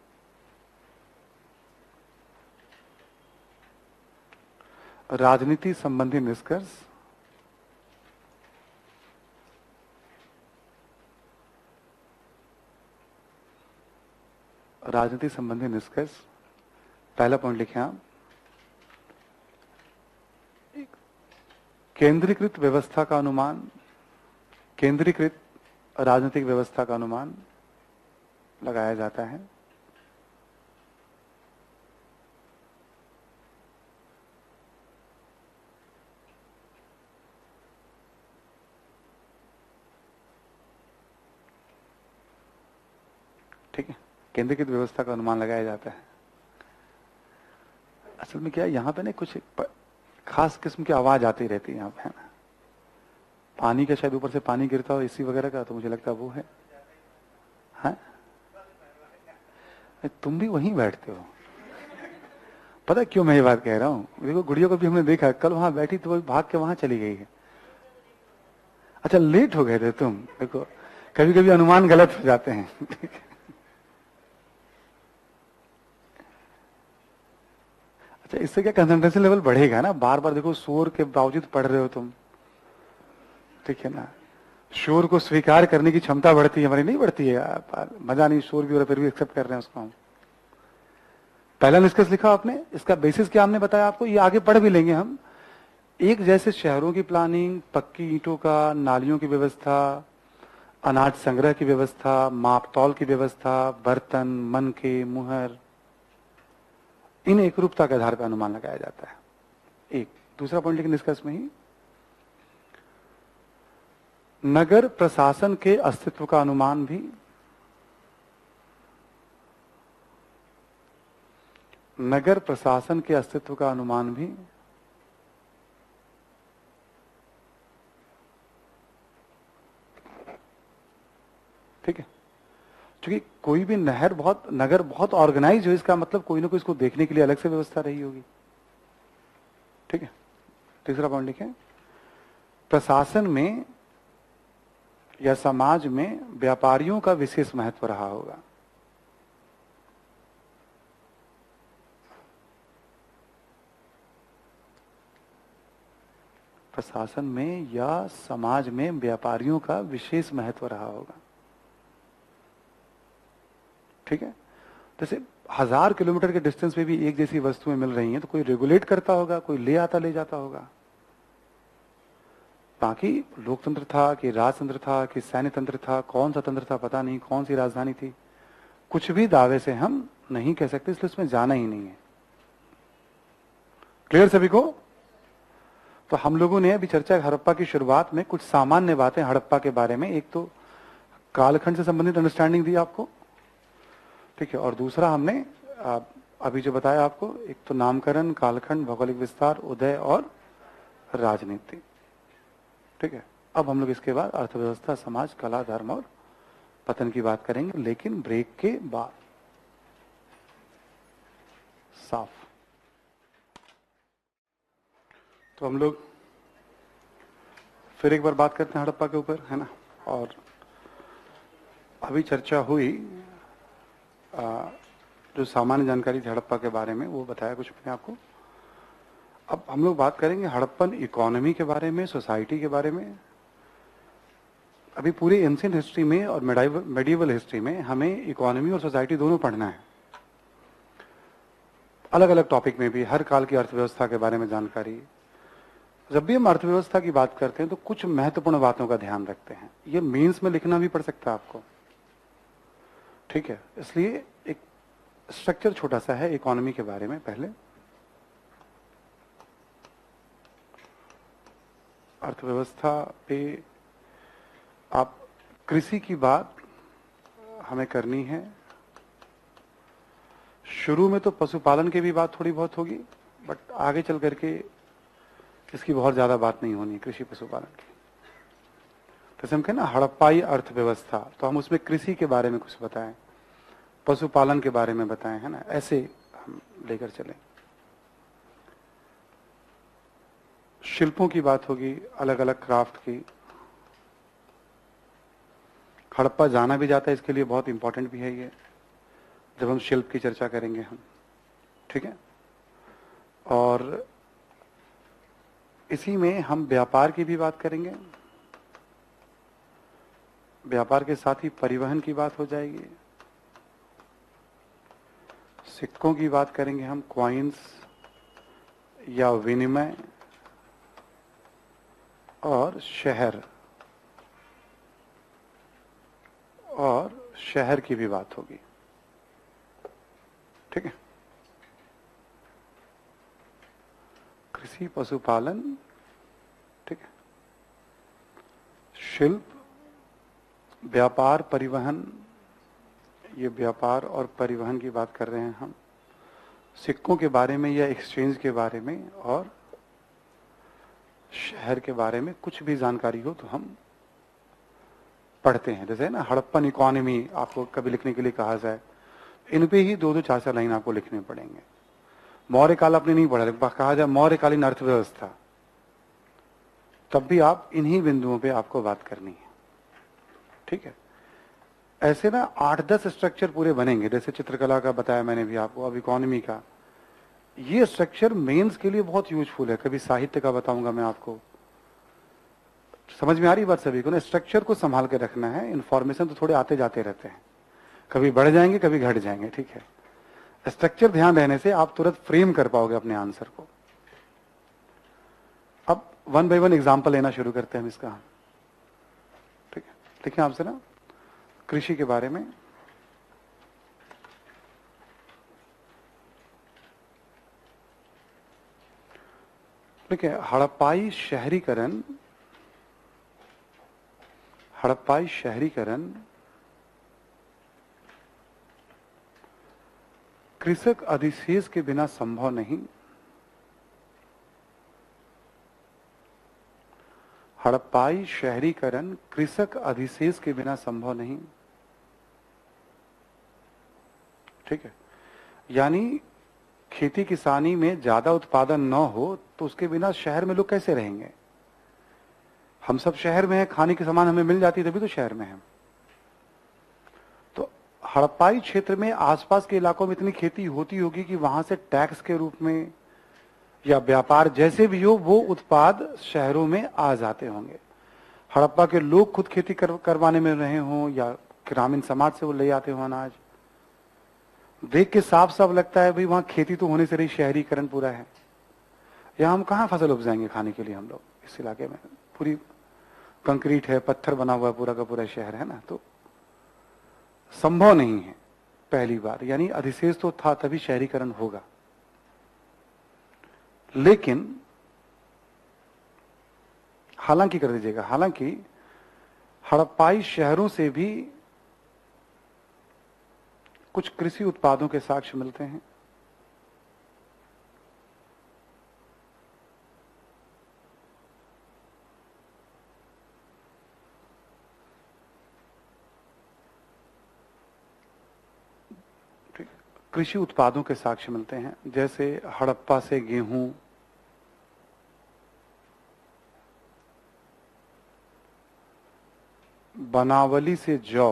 राजनीति संबंधी निष्कर्ष, राजनीति संबंधी निष्कर्ष। पहला पॉइंट लिखें आप, केंद्रीकृत व्यवस्था का अनुमान, केंद्रीकृत राजनीतिक व्यवस्था का अनुमान लगाया जाता है। ठीक है, केंद्रीकृत व्यवस्था का अनुमान लगाया जाता है। असल में क्या है, यहाँ पे ना कुछ खास किस्म की आवाज आती रहती है यहाँ पे, है ना। पानी का शायद ऊपर से पानी गिरता हो एसी वगैरह का, तो मुझे लगता है वो है। हाँ, तुम भी वहीं बैठते हो। पता है क्यों मैं ये बात कह रहा हूँ? देखो गुड़िया को भी हमने देखा, कल वहां बैठी तो वो भाग के वहां चली गई है। अच्छा, लेट हो गए थे तुम। देखो कभी कभी अनुमान गलत हो जाते हैं। अच्छा, इससे क्या कंसंट्रेशन लेवल बढ़ेगा ना, बार बार देखो शोर के बावजूद पढ़ रहे हो तुम, ठीक है ना। शोर को स्वीकार करने की क्षमता बढ़ती है हमारी, नहीं बढ़ती है? मजा नहीं, शोर भी हो रहा फिर भी एक्सेप्ट कर रहे हैं उसको हम। पहला निष्कर्ष लिखा आपने, इसका बेसिस क्या हमने बताया आपको, ये आगे पढ़ भी लेंगे हम। एक जैसे शहरों की प्लानिंग, पक्की ईंटों का, नालियों की व्यवस्था, अनाज संग्रह की व्यवस्था, माप तौल की व्यवस्था, बर्तन, मनके, मुहर, इन एकरूपता के आधार पर अनुमान लगाया जाता है। एक दूसरा पॉइंट लेकिन निष्कर्ष में ही, नगर प्रशासन के अस्तित्व का अनुमान भी, नगर प्रशासन के अस्तित्व का अनुमान भी ठीक है। क्योंकि कोई भी नगर बहुत ऑर्गेनाइज हो, इसका मतलब कोई ना कोई इसको देखने के लिए अलग से व्यवस्था रही होगी, ठीक है। तीसरा पॉइंट लिखें, प्रशासन में या समाज में व्यापारियों का विशेष महत्व रहा होगा। प्रशासन में या समाज में व्यापारियों का विशेष महत्व रहा होगा, ठीक है। जैसे 1000 किलोमीटर के डिस्टेंस पे भी एक जैसी वस्तुएं मिल रही हैं, तो कोई रेगुलेट करता होगा, कोई ले आता ले जाता होगा। बाकी लोकतंत्र था कि राजतंत्र था कि सैन्य तंत्र था, कौन सा तंत्र था पता नहीं, कौन सी राजधानी थी, कुछ भी दावे से हम नहीं कह सकते, इसलिए उसमें जाना ही नहीं है। क्लियर सभी को? तो हम लोगों ने अभी चर्चा हड़प्पा की शुरुआत में कुछ सामान्य बातें हड़प्पा के बारे में, एक तो कालखंड से संबंधित अंडरस्टैंडिंग दी आपको, ठीक है, और दूसरा हमने अभी जो बताया आपको, एक तो नामकरण, कालखंड, भौगोलिक विस्तार, उदय और राजनीति, ठीक है। अब हम लोग इसके बाद अर्थव्यवस्था, समाज, कला, धर्म और पतन की बात करेंगे, लेकिन ब्रेक के बाद। साफ। तो हम लोग फिर एक बार बात करते हैं हड़प्पा के ऊपर, है ना। और अभी चर्चा हुई, जो सामान्य जानकारी थी हड़प्पा के बारे में वो बताया कुछ मैंने आपको। अब हम लोग बात करेंगे हड़प्पन इकोनॉमी के बारे में, सोसाइटी के बारे में। अभी पूरी एंशिएंट हिस्ट्री में और मेडिवल हिस्ट्री में हमें इकोनॉमी और सोसाइटी दोनों पढ़ना है, अलग अलग टॉपिक में भी, हर काल की अर्थव्यवस्था के बारे में जानकारी। जब भी हम अर्थव्यवस्था की बात करते हैं तो कुछ महत्वपूर्ण बातों का ध्यान रखते हैं, ये मेंस में लिखना भी पड़ सकता है आपको, ठीक है। इसलिए एक स्ट्रक्चर छोटा सा है इकोनॉमी के बारे में। पहले अर्थव्यवस्था पे आप कृषि की बात हमें करनी है। शुरू में तो पशुपालन की भी बात थोड़ी बहुत होगी, बट आगे चल करके इसकी बहुत ज्यादा बात नहीं होनी, कृषि पशुपालन की। जैसे हम कहें ना हड़प्पाई अर्थव्यवस्था, तो हम उसमें कृषि के बारे में कुछ बताएं, पशुपालन के बारे में बताएं, है ना, ऐसे हम लेकर चलें। शिल्पों की बात होगी, अलग अलग क्राफ्ट की। हड़प्पा जाना भी जाता है, इसके लिए बहुत इंपॉर्टेंट भी है ये, जब हम शिल्प की चर्चा करेंगे हम, ठीक है। और इसी में हम व्यापार की भी बात करेंगे, व्यापार के साथ ही परिवहन की बात हो जाएगी, सिक्कों की बात करेंगे हम, क्वाइंस या विनिमय, और शहर की भी बात होगी, ठीक है। कृषि, पशुपालन, ठीक है, शिल्प, व्यापार, परिवहन ये व्यापार और परिवहन की बात कर रहे हैं हम, सिक्कों के बारे में या एक्सचेंज के बारे में और शहर के बारे में कुछ भी जानकारी हो तो हम पढ़ते हैं। जैसे ना हड़प्पन इकोनॉमी आपको कभी लिखने के लिए कहा जाए, इन पे ही 2-2 4-4 लाइन आपको लिखने पड़ेंगे। मौर्य काल आपने नहीं पढ़ा, कहा जाए मौर्यकालीन अर्थव्यवस्था, तब भी आप इन्हीं बिंदुओं पे आपको बात करनी है। ठीक है, ऐसे ना 8-10 स्ट्रक्चर पूरे बनेंगे। जैसे चित्रकला का बताया मैंने भी आपको, अब इकोनॉमी का, ये स्ट्रक्चर मेंस के लिए बहुत यूजफुल है। कभी साहित्य का बताऊंगा मैं आपको। समझ में आ रही बात सभी को ना? स्ट्रक्चर को संभाल के रखना है। इंफॉर्मेशन तो थोड़े आते जाते रहते हैं, कभी बढ़ जाएंगे कभी घट जाएंगे। ठीक है, स्ट्रक्चर ध्यान रहने से आप तुरंत फ्रेम कर पाओगे अपने आंसर को। अब 1 बाय 1 एग्जाम्पल लेना शुरू करते हैं हम इसका। ठीक है, देखिए आपसे ना कृषि के बारे में, देखिए हड़प्पाई शहरीकरण कृषक अधिशेष के बिना संभव नहीं। हड़प्पाई शहरीकरण कृषक अधिशेष के बिना संभव नहीं। ठीक है, यानी खेती किसानी में ज्यादा उत्पादन न हो तो उसके बिना शहर में लोग कैसे रहेंगे? हम सब शहर में हैं, खाने के सामान हमें मिल जाती है तभी तो शहर में हैं। तो हड़प्पाई क्षेत्र में आसपास के इलाकों में इतनी खेती होती होगी कि वहां से टैक्स के रूप में या व्यापार जैसे भी हो वो उत्पाद शहरों में आ जाते होंगे। हड़प्पा के लोग खुद खेती करवाने में रहे हों या ग्रामीण समाज से वो ले आते हो अनाज। देख के साफ साफ लगता है भाई वहां खेती तो होने से रही, शहरीकरण पूरा है। या हम कहाँ फसल उपजाएंगे खाने के लिए? हम लोग इस इलाके में पूरी कंक्रीट है, पत्थर बना हुआ पूरा का पूरा शहर है ना, तो संभव नहीं है पहली बार। यानी अधिशेष तो था तभी शहरीकरण होगा। लेकिन हालांकि कर दीजिएगा, हालांकि हड़प्पाई शहरों से भी कुछ कृषि उत्पादों के साक्ष्य मिलते हैं। कृषि उत्पादों के साक्ष्य मिलते हैं, जैसे हड़प्पा से गेहूं, बनावली से जौ,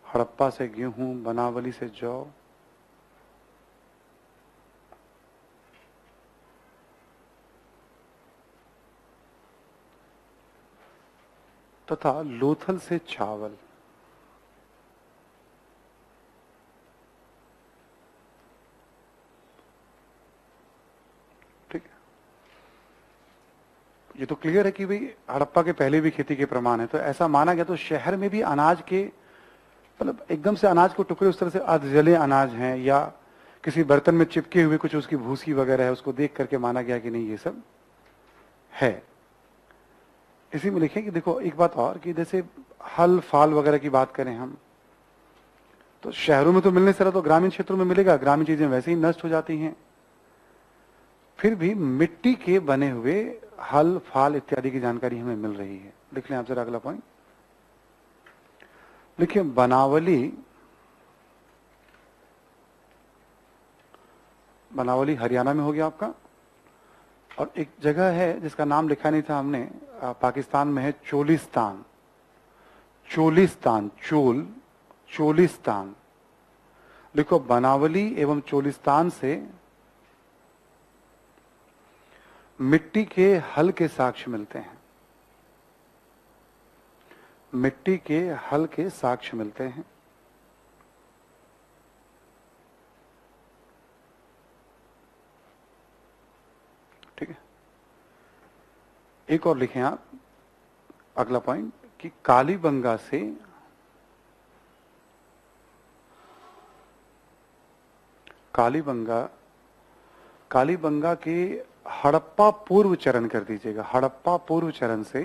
हड़प्पा से गेहूं, बनावली से जौ, तथा लोथल से चावल। ठीक है, ये तो क्लियर है कि भाई हड़प्पा के पहले भी खेती के प्रमाण है। तो ऐसा माना गया तो शहर में भी अनाज के, मतलब एकदम से अनाज को टुकड़े उस तरह से अर्ध जले अनाज हैं या किसी बर्तन में चिपके हुए कुछ उसकी भूसी वगैरह है, उसको देख करके माना गया कि नहीं ये सब है। इसी में लिखे कि देखो एक बात और, कि जैसे हल फाल वगैरह की बात करें हम, तो शहरों में तो मिलने से रहा तो ग्रामीण क्षेत्रों में मिलेगा। ग्रामीण चीजें वैसे ही नष्ट हो जाती हैं। फिर भी मिट्टी के बने हुए हल फाल इत्यादि की जानकारी हमें मिल रही है। लिख लें आप जरा अगला पॉइंट। देखिए बनावली हरियाणा में हो गया आपका। और एक जगह है जिसका नाम लिखा नहीं था हमने, पाकिस्तान में है, चोलिस्तान। चोलिस्तान लिखो। बनावली एवं चोलिस्तान से मिट्टी के हल के साक्ष्य मिलते हैं। मिट्टी के हल के साक्ष्य मिलते हैं। ठीक है, एक और लिखें आप अगला पॉइंट, कि कालीबंगा के हड़प्पा पूर्व चरण कर दीजिएगा। हड़प्पा पूर्व चरण से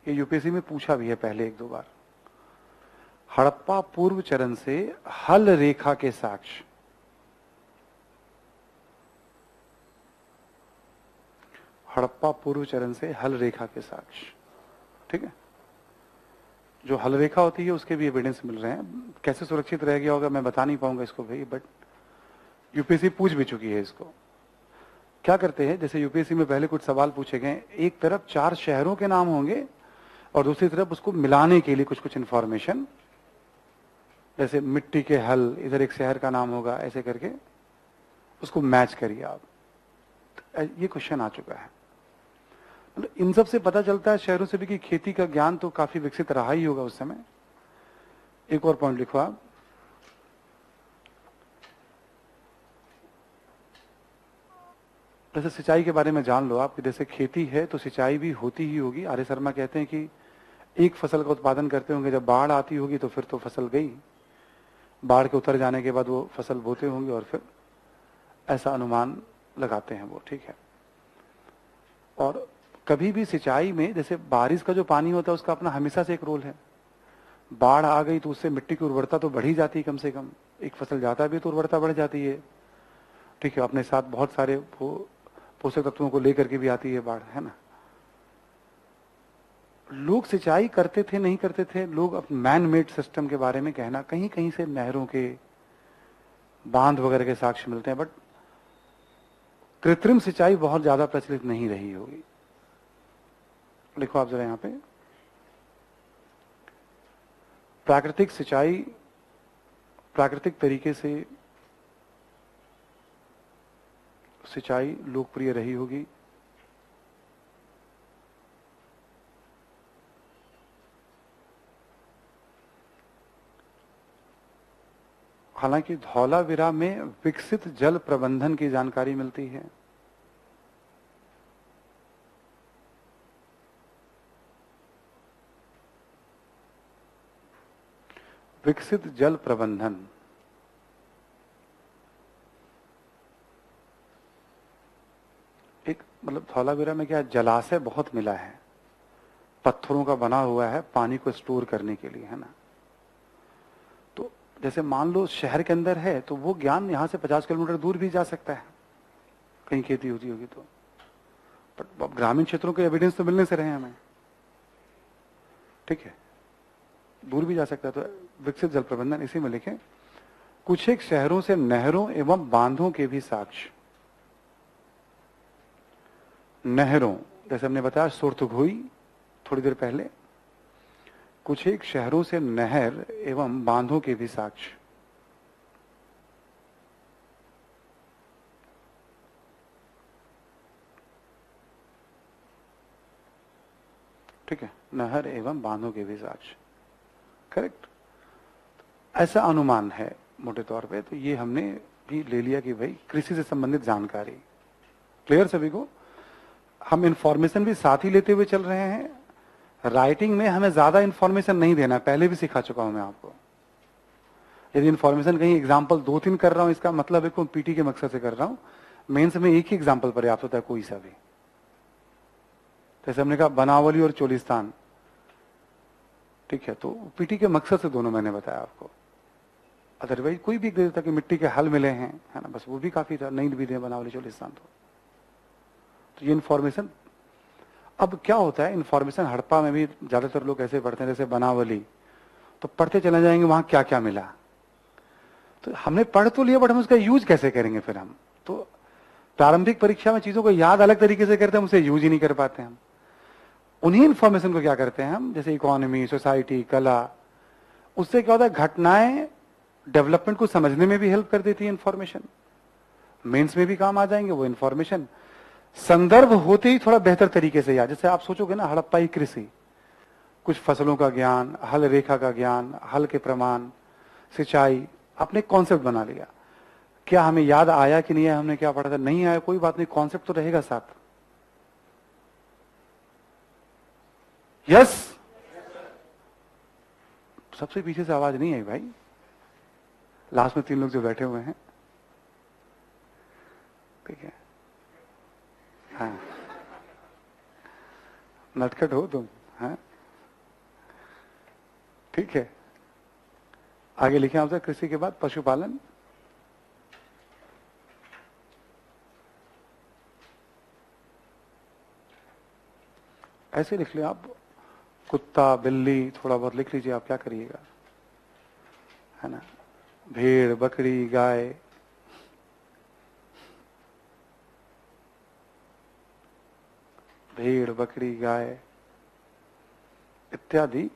ये यूपीएससी में पूछा भी है पहले एक दो बार। हड़प्पा पूर्व चरण से हल रेखा के साक्ष्य, हड़प्पा पूर्व चरण से हल रेखा के साक्ष्य, ठीक है। जो हल रेखा होती है उसके भी एविडेंस मिल रहे हैं। कैसे सुरक्षित रह गया होगा मैं बता नहीं पाऊंगा इसको भाई, बट यूपीएससी पूछ भी चुकी है इसको। क्या करते हैं, जैसे यूपीएससी में पहले कुछ सवाल पूछे गए, एक तरफ 4 शहरों के नाम होंगे और दूसरी तरफ उसको मिलाने के लिए कुछ कुछ इंफॉर्मेशन, जैसे मिट्टी के हल, इधर एक शहर का नाम होगा, ऐसे करके उसको मैच करिए आप। ये क्वेश्चन आ चुका है। मतलब इन सब से पता चलता है शहरों से भी कि खेती का ज्ञान तो काफी विकसित रहा ही होगा उस समय। एक और पॉइंट लिखो आप, जैसे सिंचाई के बारे में जान लो आप कि जैसे खेती है तो सिंचाई भी होती ही होगी। आर्य शर्मा कहते हैं कि एक फसल का उत्पादन करते होंगे, जब बाढ़ आती होगी तो फिर तो फसल गई, बाढ़ के उतर जाने के बाद वो फसल बोते होंगे और फिर ऐसा अनुमान लगाते हैं वो, ठीक है। और कभी भी सिंचाई में जैसे बारिश का जो पानी होता है उसका अपना हमेशा से एक रोल है। बाढ़ आ गई तो उससे मिट्टी की उर्वरता तो बढ़ ही जाती है, कम से कम एक फसल जाता भी तो उर्वरता बढ़ जाती है, ठीक है। अपने साथ बहुत सारे पोषक तत्वों को लेकर के भी आती है बाढ़, है ना। लोग सिंचाई करते थे नहीं करते थे, लोग मैन मेड सिस्टम के बारे में कहना, कहीं कहीं से नहरों के, बांध वगैरह के साक्ष्य मिलते हैं, बट कृत्रिम सिंचाई बहुत ज्यादा प्रचलित नहीं रही होगी। लिखो आप जरा यहां पे, प्राकृतिक सिंचाई प्राकृतिक तरीके से सिंचाई लोकप्रिय रही होगी। हालांकि धौलावीरा में विकसित जल प्रबंधन की जानकारी मिलती है। विकसित जल प्रबंधन, एक मतलब धौलावीरा में क्या जलाशय बहुत मिला है, पत्थरों का बना हुआ है पानी को स्टोर करने के लिए, है ना। तो जैसे मान लो शहर के अंदर है तो वो ज्ञान यहां से 50 किलोमीटर दूर भी जा सकता है, कहीं खेती होती होगी तो। बट ग्रामीण क्षेत्रों के एविडेंस तो मिलने से रहे हमें, ठीक है, दूर भी जा सकता है। तो विकसित जल प्रबंधन इसी में लिखें। कुछ एक शहरों से नहरों एवं बांधों के भी साक्ष्य, नहरों जैसे हमने बताया सुरतुघोई थोड़ी देर पहले, कुछ एक शहरों से नहर एवं बांधों के भी साक्ष्य, ठीक है, नहर एवं बांधों के भी साक्ष्य, करेक्ट। ऐसा अनुमान है मोटे तौर पे। तो ये हमने भी ले लिया कि भाई कृषि से संबंधित जानकारी क्लियर सभी को। हम इंफॉर्मेशन भी साथ ही लेते हुए चल रहे हैं। राइटिंग में हमें ज्यादा इंफॉर्मेशन नहीं देना, पहले भी सिखा चुका हूं मैं आपको। यदि इंफॉर्मेशन कहीं एग्जाम्पल 2-3 कर रहा हूं, इसका मतलब है कि पीटी के मकसद से कर रहा हूं। मेंस में एक ही एग्जाम्पल पर्याप्त होता है, कोई सा भी। जैसे हमने कहा बनावली और चोलिस्तान, ठीक है, तो पीटी के मकसद से दोनों मैंने बताया आपको। अदरवाइज कोई भी दे देता कि मिट्टी के हल मिले हैं, है ना, बस वो भी काफी था, नहीं भी दे बनावली चोलिस्तान तो ये इन्फॉर्मेशन। अब क्या होता है, इन्फॉर्मेशन हड़प्पा में भी ज्यादातर लोग ऐसे पढ़ते हैं, जैसे बनावली, तो पढ़ते चले जाएंगे वहां क्या क्या मिला। तो हमने पढ़ तो लिया, बट हम उसका यूज कैसे करेंगे फिर हम। तो प्रारंभिक परीक्षा में चीजों को याद अलग तरीके से करते हैं, हम उसे यूज ही नहीं कर पाते हम। उन्हीं इन्फॉर्मेशन को क्या करते हैं हम, जैसे इकोनॉमी, सोसाइटी, कला, उससे क्या होता है घटनाएं डेवलपमेंट को समझने में भी हेल्प कर देती है इन्फॉर्मेशन, मेंस में भी काम आ जाएंगे वो इन्फॉर्मेशन। संदर्भ होते ही थोड़ा बेहतर तरीके से याद। जैसे आप सोचोगे ना हड़प्पाई कृषि, कुछ फसलों का ज्ञान, हल रेखा का ज्ञान, हल के प्रमाण, सिंचाई, आपने कॉन्सेप्ट बना लिया। क्या हमें याद आया कि नहीं आया, हमने क्या पढ़ा था, नहीं आया कोई बात नहीं, कॉन्सेप्ट तो रहेगा साथ। यस, सबसे पीछे से आवाज नहीं आई भाई, लास्ट में 3 लोग जो बैठे हुए हैं, ठीक है। हाँ, नटखट हो तुम, हाँ। ठीक है, आगे लिखे आपसे, कृषि के बाद पशुपालन। ऐसे लिख लिया आप, कुत्ता बिल्ली थोड़ा बहुत लिख लीजिए, आप क्या करिएगा, है ना। भेड़ बकरी गाय, भेड़ बकरी गाय इत्यादि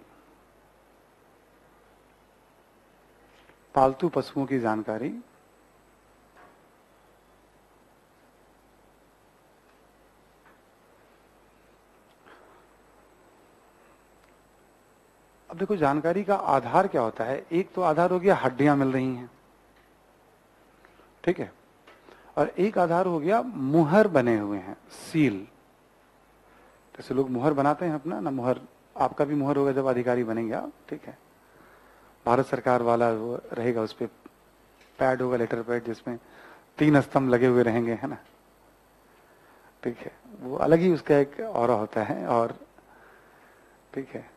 पालतू पशुओं की जानकारी अब देखो, जानकारी का आधार क्या होता है, एक तो आधार हो गया हड्डियां मिल रही हैं, ठीक है, और एक आधार हो गया मुहर बने हुए हैं, सील। जैसे लोग मुहर बनाते हैं अपना ना, मुहर आपका भी मुहर होगा जब अधिकारी बनेंगे आप, ठीक है, भारत सरकार वाला वो रहेगा, उस पर पैड होगा, लेटर पैड, जिसमें 3 स्तंभ लगे हुए रहेंगे, है ना, ठीक है, वो अलग ही उसका एक ऑरा होता है, और ठीक है,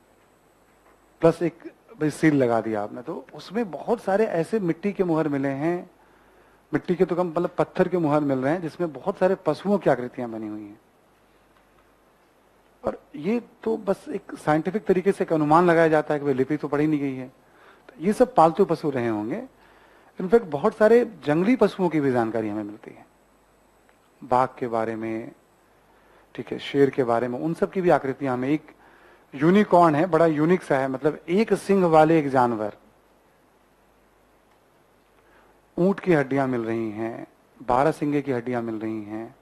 प्लस एक भाई सील लगा दिया आपने, तो उसमें बहुत सारे ऐसे मिट्टी के मुहर मिले हैं, मिट्टी के तो कम, मतलब पत्थर के मुहर मिल रहे हैं, जिसमें बहुत सारे पशुओं की आकृतियां बनी हुई हैं। और ये तो बस एक साइंटिफिक तरीके से एक अनुमान लगाया जाता है कि भाई लिपि तो पढ़ी नहीं गई है, तो ये सब पालतू पशु रहे होंगे। इनफैक्ट बहुत सारे जंगली पशुओं की भी जानकारी हमें मिलती है, बाघ के बारे में, ठीक है, शेर के बारे में, उन सब की भी आकृतियां हमें, एक यूनिकॉर्न है, बड़ा यूनिक सा है, मतलब एक सिंह वाले एक जानवर, ऊंट की हड्डियां मिल रही हैं, 12 सिंगे की हड्डियां मिल रही हैं,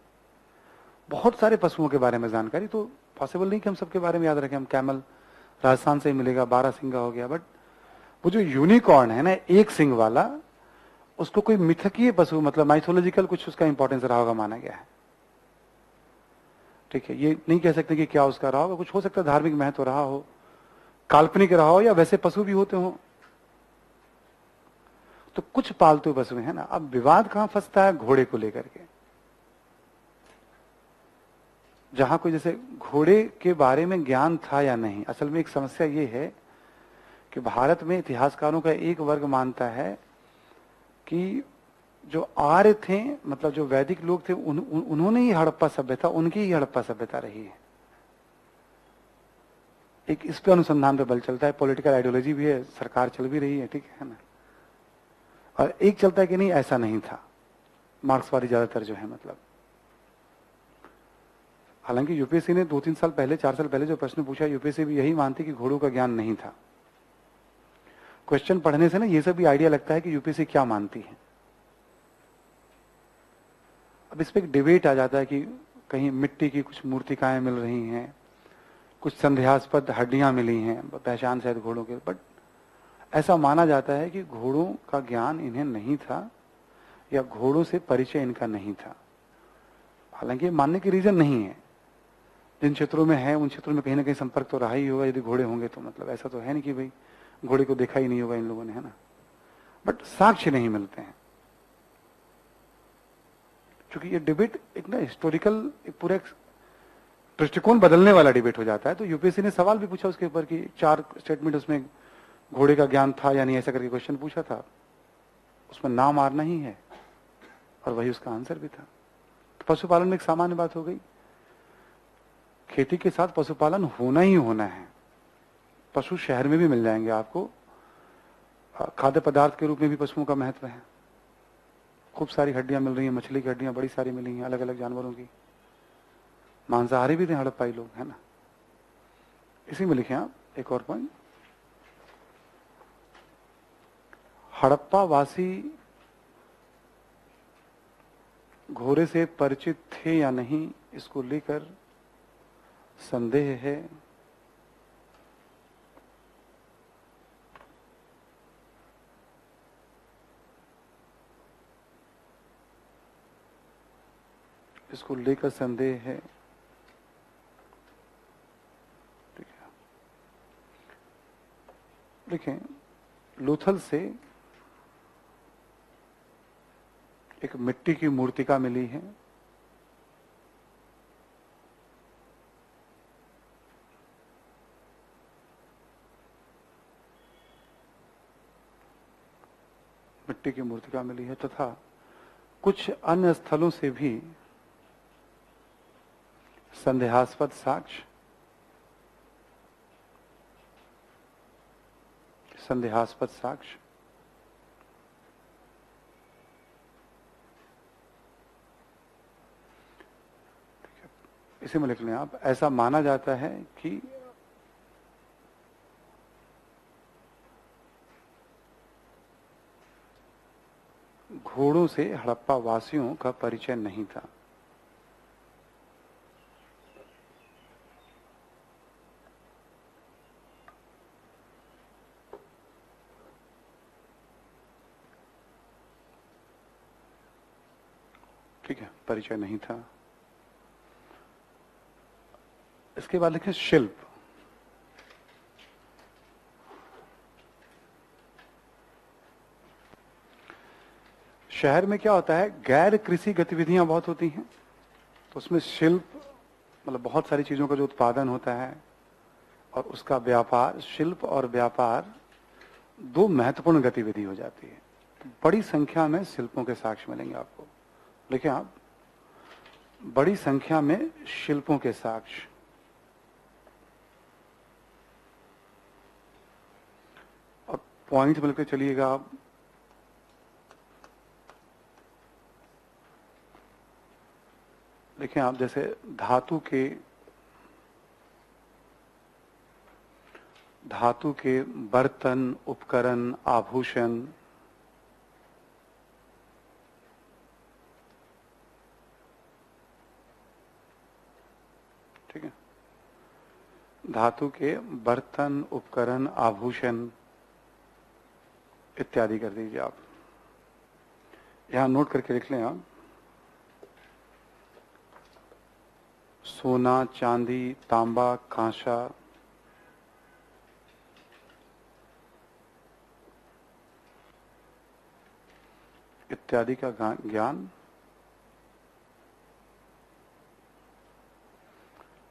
बहुत सारे पशुओं के बारे में जानकारी। तो पॉसिबल नहीं कि हम सबके बारे में याद रखें, हम कैमल राजस्थान से ही मिलेगा, 12 सिंगा हो गया, बट वो जो यूनिकॉर्न है ना, एक सिंह वाला, उसको कोई मिथकीय पशु, मतलब माइथोलॉजिकल कुछ उसका इंपॉर्टेंस रहा होगा, माना गया है, ठीक है। ये नहीं कह सकते कि क्या उसका रहा होगा, कुछ हो सकता है धार्मिक महत्व रहा हो, काल्पनिक रहा हो, या वैसे पशु भी होते हो। तो कुछ पालतू पशु है ना। अब विवाद कहां फंसता है, घोड़े को लेकर के, जहां कोई जैसे घोड़े के बारे में ज्ञान था या नहीं। असल में एक समस्या ये है कि भारत में इतिहासकारों का एक वर्ग मानता है कि जो आर्य थे, मतलब जो वैदिक लोग थे, उन्होंने ही हड़प्पा सभ्यता, उनकी ही हड़प्पा सभ्यता रही है। एक इस पे अनुसंधान पे बल चलता है, पॉलिटिकल आइडियोलॉजी भी है, सरकार चल भी रही है, ठीक है ना। और एक चलता है कि नहीं, ऐसा नहीं था, मार्क्सवादी ज्यादातर जो है, मतलब हालांकि यूपीएससी ने 2-3 साल पहले, 4 साल पहले जो प्रश्न पूछा, यूपीएससी भी यही मानती कि घोड़ों का ज्ञान नहीं था। क्वेश्चन पढ़ने से ना ये सब भी आइडिया लगता है कि यूपीएससी क्या मानती है। अब इस पे एक डिबेट आ जाता है कि कहीं मिट्टी की कुछ मूर्तिकाएं मिल रही हैं, कुछ संदेहास्पद हड्डियां मिली हैं, पहचान शायद घोड़ों के, बट ऐसा माना जाता है कि घोड़ों का ज्ञान इन्हें नहीं था, या घोड़ों से परिचय इनका नहीं था। हालांकि मानने की रीजन नहीं है, जिन क्षेत्रों में है उन क्षेत्रों में कहीं ना कहीं संपर्क तो रहा ही होगा, यदि घोड़े होंगे तो, मतलब ऐसा तो है नहीं कि भाई घोड़े को देखा ही नहीं होगा इन लोगों ने, है ना, बट साक्ष्य नहीं मिलते हैं। क्योंकि ये डिबेट एक ना हिस्टोरिकल, एक पूरा दृष्टिकोण बदलने वाला डिबेट हो जाता है। तो यूपीएससी ने सवाल भी पूछा उसके ऊपर कि 4 स्टेटमेंट उसमें घोड़े का ज्ञान था या नहीं, ऐसा करके क्वेश्चन पूछा था, उसमें ना मारना ही है, और वही उसका आंसर भी था। तो पशुपालन में एक सामान्य बात हो गई, खेती के साथ पशुपालन होना ही होना है। पशु शहर में भी मिल जाएंगे आपको, खाद्य पदार्थ के रूप में भी पशुओं का महत्व है। खूब सारी हड्डियां मिल रही हैं, मछली की हड्डियां बड़ी सारी मिली हैं, अलग अलग जानवरों की। मांसाहारी भी थे हड़प्पाई लोग, है ना। इसी में लिखे आप एक और पॉइंट, हड़प्पा वासी घोड़े से परिचित थे या नहीं, इसको लेकर संदेह है। इसको लेकर संदेह है, ठीक है। देखें, लोथल से एक मिट्टी की मूर्तिका मिली है, मिट्टी की मूर्तिका मिली है, तथा कुछ अन्य स्थलों से भी संदेहास्पद साक्ष्य इसे में लिख लें आप। ऐसा माना जाता है कि घोड़ों से हड़प्पा वासियों का परिचय नहीं था। ठीक है, परिचय नहीं था। इसके बाद लिखें शिल्प। शहर में क्या होता है, गैर कृषि गतिविधियां बहुत होती हैं, तो उसमें शिल्प मतलब बहुत सारी चीजों का जो उत्पादन होता है और उसका व्यापार, शिल्प और व्यापार दो महत्वपूर्ण गतिविधि हो जाती है। तो बड़ी संख्या में शिल्पों के साक्ष्य मिलेंगे आपको। देखिए आप, बड़ी संख्या में शिल्पों के साक्ष्य। और पॉइंट मिलकर चलिएगा आप। देखें आप, जैसे धातु के बर्तन, उपकरण, आभूषण, ठीक है, धातु के बर्तन, उपकरण, आभूषण इत्यादि कर दीजिए आप। यहां नोट करके लिख लें आप। सोना, चांदी, तांबा, कांसा, इत्यादि का ज्ञान।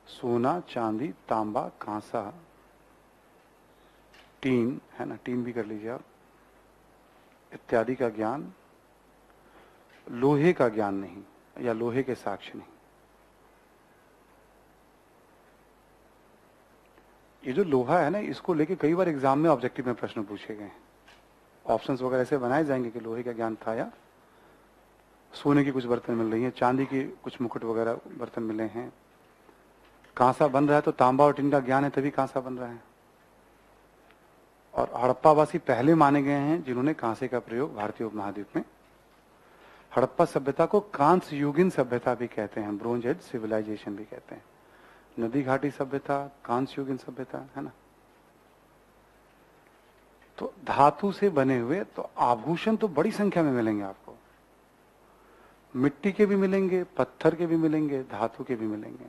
सोना, चांदी, तांबा, कांसा, टीन है ना, टीन भी कर लीजिए आप, इत्यादि का ज्ञान। लोहे का ज्ञान नहीं, या लोहे के साक्ष्य नहीं। ये जो लोहा है ना, इसको लेके कई बार एग्जाम में ऑब्जेक्टिव में प्रश्न पूछे गए हैं। ऑप्शंस वगैरह ऐसे बनाए जाएंगे कि लोहे का ज्ञान था, या सोने की कुछ बर्तन मिल रही हैं, चांदी की कुछ मुकुट वगैरह बर्तन मिले हैं, कांसा बन रहा है तो तांबा और टीन का ज्ञान है तभी कांसा बन रहा है। और हड़प्पावासी पहले माने गए हैं जिन्होंने कांसे का प्रयोग भारतीय उपमहाद्वीप में। हड़प्पा सभ्यता को कांस्य युगीन सभ्यता भी कहते हैं, ब्रोंज एज सिविलाइजेशन भी कहते हैं। नदी घाटी सभ्यता, कांस्य युगीन सभ्यता, है ना। तो धातु से बने हुए तो आभूषण तो बड़ी संख्या में मिलेंगे आपको। मिट्टी के भी मिलेंगे, पत्थर के भी मिलेंगे, धातु के भी मिलेंगे।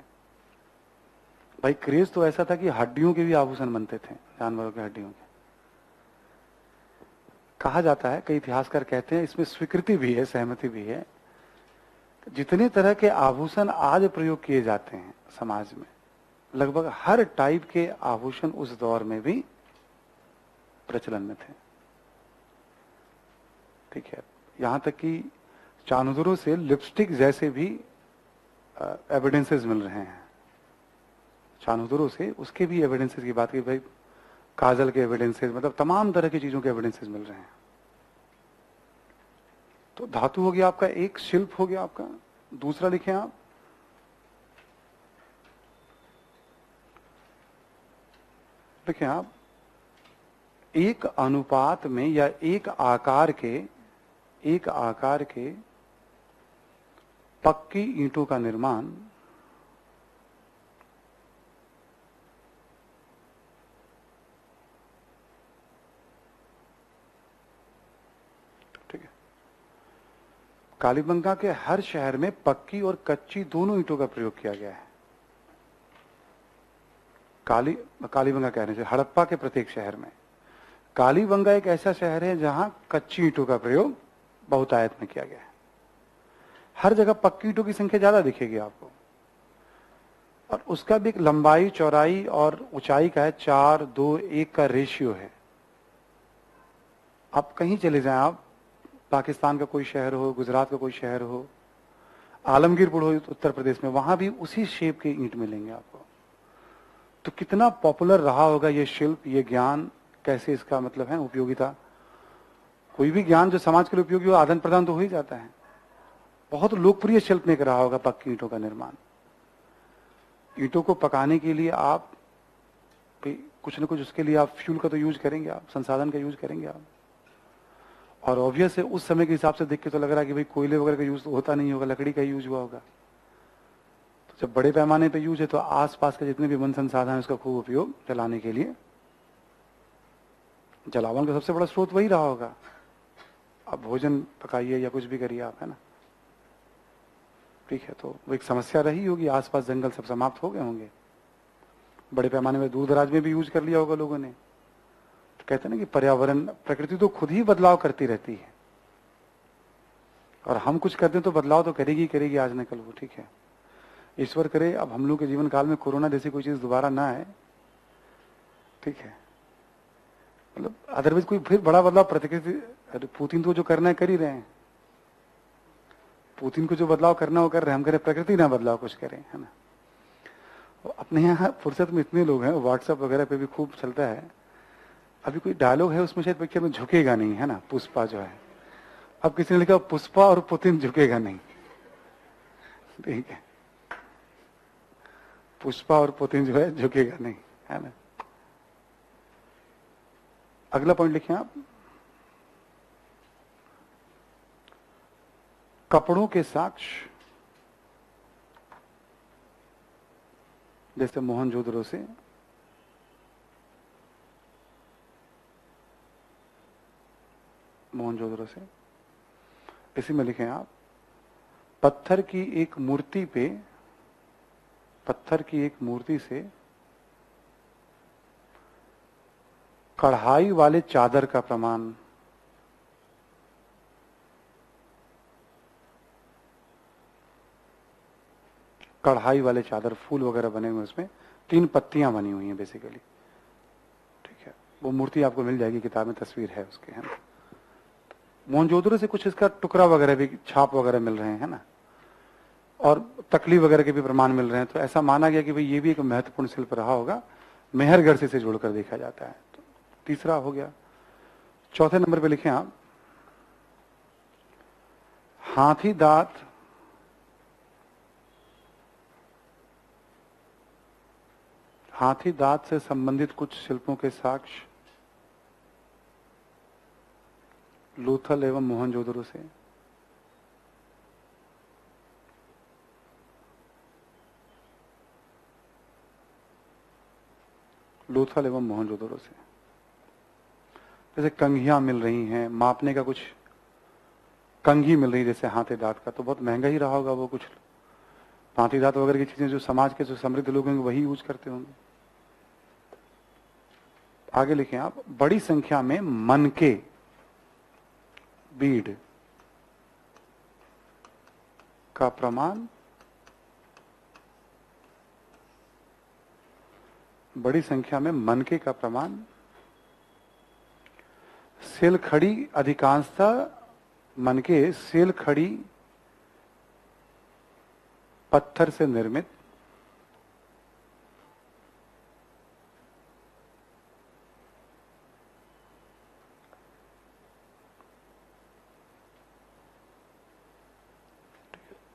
भाई क्रेज तो ऐसा था कि हड्डियों के भी आभूषण बनते थे, जानवरों के हड्डियों के। कहा जाता है, कई इतिहासकार कहते हैं, इसमें स्वीकृति भी है, सहमति भी है, जितने तरह के आभूषण आज प्रयोग किए जाते हैं समाज में, लगभग हर टाइप के आभूषण उस दौर में भी प्रचलन में थे। ठीक है, यहां तक कि चानुदरों से लिपस्टिक जैसे भी एविडेंसेस मिल रहे हैं। चानुदरों से उसके भी एविडेंसेस की बात की, भाई काजल के एविडेंसेस, मतलब तमाम तरह की चीजों के एविडेंसेस मिल रहे हैं। तो धातु हो गया आपका एक, शिल्प हो गया आपका दूसरा। लिखें आप, देखें आप, एक अनुपात में या एक आकार के पक्की ईंटों का निर्माण ठीक है। कालीबंगा के हर शहर में पक्की और कच्ची दोनों ईंटों का प्रयोग किया गया है। कालीबंगा कहने से हड़प्पा के प्रत्येक शहर में। कालीबंगा एक ऐसा शहर है जहां कच्ची ईंटों का प्रयोग बहुतायत में किया गया है। हर जगह पक्की ईंटों की संख्या ज्यादा दिखेगी आपको, और उसका भी एक लंबाई, चौड़ाई और ऊंचाई का है 4:2:1 का रेशियो है। आप कहीं चले जाएं, आप पाकिस्तान का कोई शहर हो, गुजरात का कोई शहर हो, आलमगीरपुर हो उत्तर प्रदेश में, वहां भी उसी शेप के ईंट मिलेंगे आपको। तो कितना पॉपुलर रहा होगा ये शिल्प, ये ज्ञान, कैसे इसका मतलब है उपयोगिता। कोई भी ज्ञान जो समाज के लिए उपयोगी हो, आदान प्रदान तो हो ही जाता है। बहुत लोकप्रिय शिल्प में रहा होगा पक्की ईंटों का निर्माण। ईंटों को पकाने के लिए आप कुछ न कुछ उसके लिए आप फ्यूल का तो यूज करेंगे, आप संसाधन का यूज करेंगे आप। और ऑब्वियस है उस समय के हिसाब से देख के तो लग रहा है कि भाई कोयले वगैरह का यूज तो होता नहीं होगा, लकड़ी का यूज हुआ होगा। तो जब बड़े पैमाने पे यूज है तो आसपास के जितने भी वन संसाधन है उसका खूब उपयोग जलाने के लिए। जलावन का सबसे बड़ा स्रोत वही रहा होगा। अब भोजन पकाइए या कुछ भी करिए आप, है ना, ठीक है। तो वो एक समस्या रही होगी, आसपास जंगल सब समाप्त हो गए होंगे। बड़े पैमाने में दूर दराज में भी यूज कर लिया होगा लोगों ने। तो कहते हैं ना कि पर्यावरण, प्रकृति तो खुद ही बदलाव करती रहती है, और हम कुछ कर दें तो बदलाव तो करेगी करेगी आज न कल वो, ठीक है। ईश्वर करे अब हम लोग के जीवन काल में कोरोना जैसी कोई चीज दोबारा ना आए, ठीक है। मतलब अदरवाइज कोई फिर बड़ा बदलाव प्रकृति, पुतिन तो जो करना है कर ही रहे हैं। पुतिन को जो बदलाव करना वो कर रहे हैं, हम करें प्रकृति ना बदलाव कुछ करें, है ना। अपने यहाँ फुर्सत में इतने लोग हैं, व्हाट्सएप वगैरह पे भी खूब चलता है। अभी कोई डायलॉग है उसमें शायद पिक्चर में झुकेगा नहीं, है ना, पुष्पा जो है। अब किसी ने लिखा पुष्पा और पुतिन झुकेगा नहीं, ठीक है। पुष्पा और पुतिन जो है झुकेगा नहीं, है ना। अगला पॉइंट लिखें आप, कपड़ों के साक्ष्य, जैसे मोहनजोदड़ो से इसी में लिखें आप, पत्थर की एक मूर्ति से कढ़ाई वाले चादर का प्रमाण। कढ़ाई वाले चादर, फूल वगैरह बने हुए, उसमें 3 पत्तियां बनी हुई हैं बेसिकली, ठीक है। वो मूर्ति आपको मिल जाएगी, किताब में तस्वीर है उसके, है ना। मोहनजोदड़ो से कुछ इसका टुकड़ा वगैरह भी, छाप वगैरह मिल रहे हैं, है ना, और तकली वगैरह के भी प्रमाण मिल रहे हैं। तो ऐसा माना गया कि भाई ये भी एक महत्वपूर्ण शिल्प रहा होगा, मेहरगढ़ से इसे जोड़कर देखा जाता है। तो तीसरा हो गया। चौथे नंबर पे लिखें आप, हाथी दांत से संबंधित कुछ शिल्पों के साक्ष्य लोथल एवं मोहनजोदड़ो से। लोथल एवं मोहनजोदड़ो से जैसे कंघियां मिल रही हैं, मापने का कुछ कंघी मिल रही है जैसे हाथी दांत का, तो बहुत महंगा ही रहा होगा वो। कुछ हाथी दांत वगैरह की चीजें जो समाज के जो समृद्ध लोग होंगे वही यूज करते होंगे। आगे लिखें आप, बड़ी संख्या में मनके, बीड का प्रमाण, बड़ी संख्या में मनके का प्रमाण, सेलखड़ी, अधिकांशतः मनके सेलखड़ी पत्थर से निर्मित,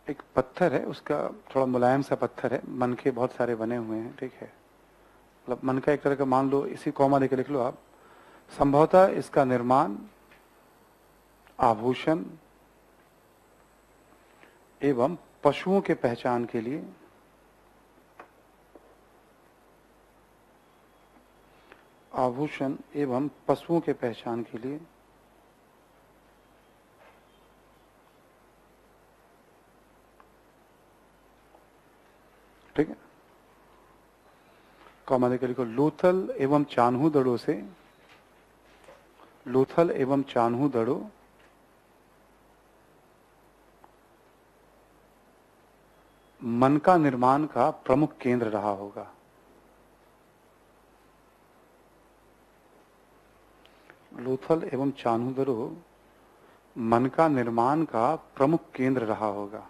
एक पत्थर है उसका थोड़ा मुलायम सा पत्थर है, मनके बहुत सारे बने हुए हैं, ठीक है। मतलब मन का एक तरह का, मान लो इसी कॉमा देकर लिख लो आप, संभवतः इसका निर्माण आभूषण एवं पशुओं के पहचान के लिए, आभूषण एवं पशुओं के पहचान के लिए ठीक है। कॉमा देकर लिखो, लोथल एवं चान्हू दड़ों से, लोथल एवं चान्हू दड़ों मन का निर्माण का प्रमुख केंद्र रहा होगा। लोथल एवं चान्हू दड़ों मन का निर्माण का प्रमुख केंद्र रहा होगा।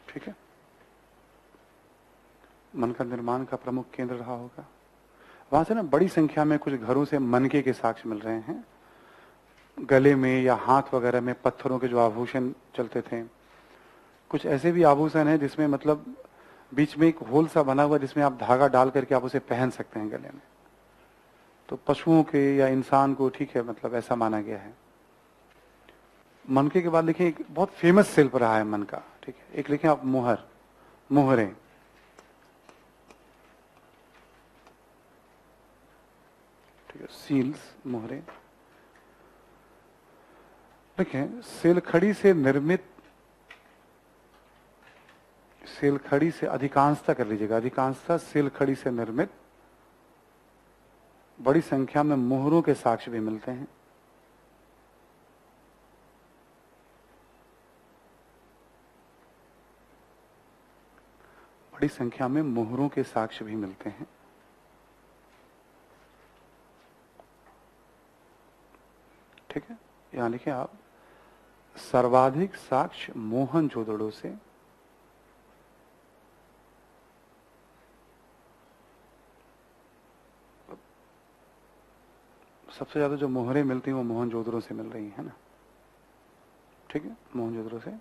ठीक है, मन का निर्माण का प्रमुख केंद्र रहा होगा। वहां से ना बड़ी संख्या में कुछ घरों से मनके के साक्ष्य मिल रहे हैं। गले में या हाथ वगैरह में पत्थरों के जो आभूषण चलते थे, कुछ ऐसे भी आभूषण हैं जिसमें मतलब बीच में एक होल सा बना हुआ जिसमें आप धागा डाल करके आप उसे पहन सकते हैं गले में। तो पशुओं के या इंसान को ठीक है, मतलब ऐसा माना गया है। मनके के बाद लिखें, एक बहुत फेमस शिल्प रहा है मन का, ठीक है। एक लिखें आप मोहर, मोहरे। ठीक है, सील्स, मोहरे। देखें, सेलखड़ी से निर्मित, सेलखड़ी से अधिकांशता कर लीजिएगा, अधिकांशता सेलखड़ी से निर्मित बड़ी संख्या में मोहरों के साक्ष्य भी मिलते हैं। बड़ी संख्या में मोहरों के साक्ष्य भी मिलते हैं। ठीक है, यहां लिखिए आप, सर्वाधिक साक्ष्य मोहनजोदड़ो से सबसे ज्यादा जो मोहरें मिलती हैं वो मोहनजोदड़ो से मिल रही है ना। ठीक है, मोहनजोदड़ो से।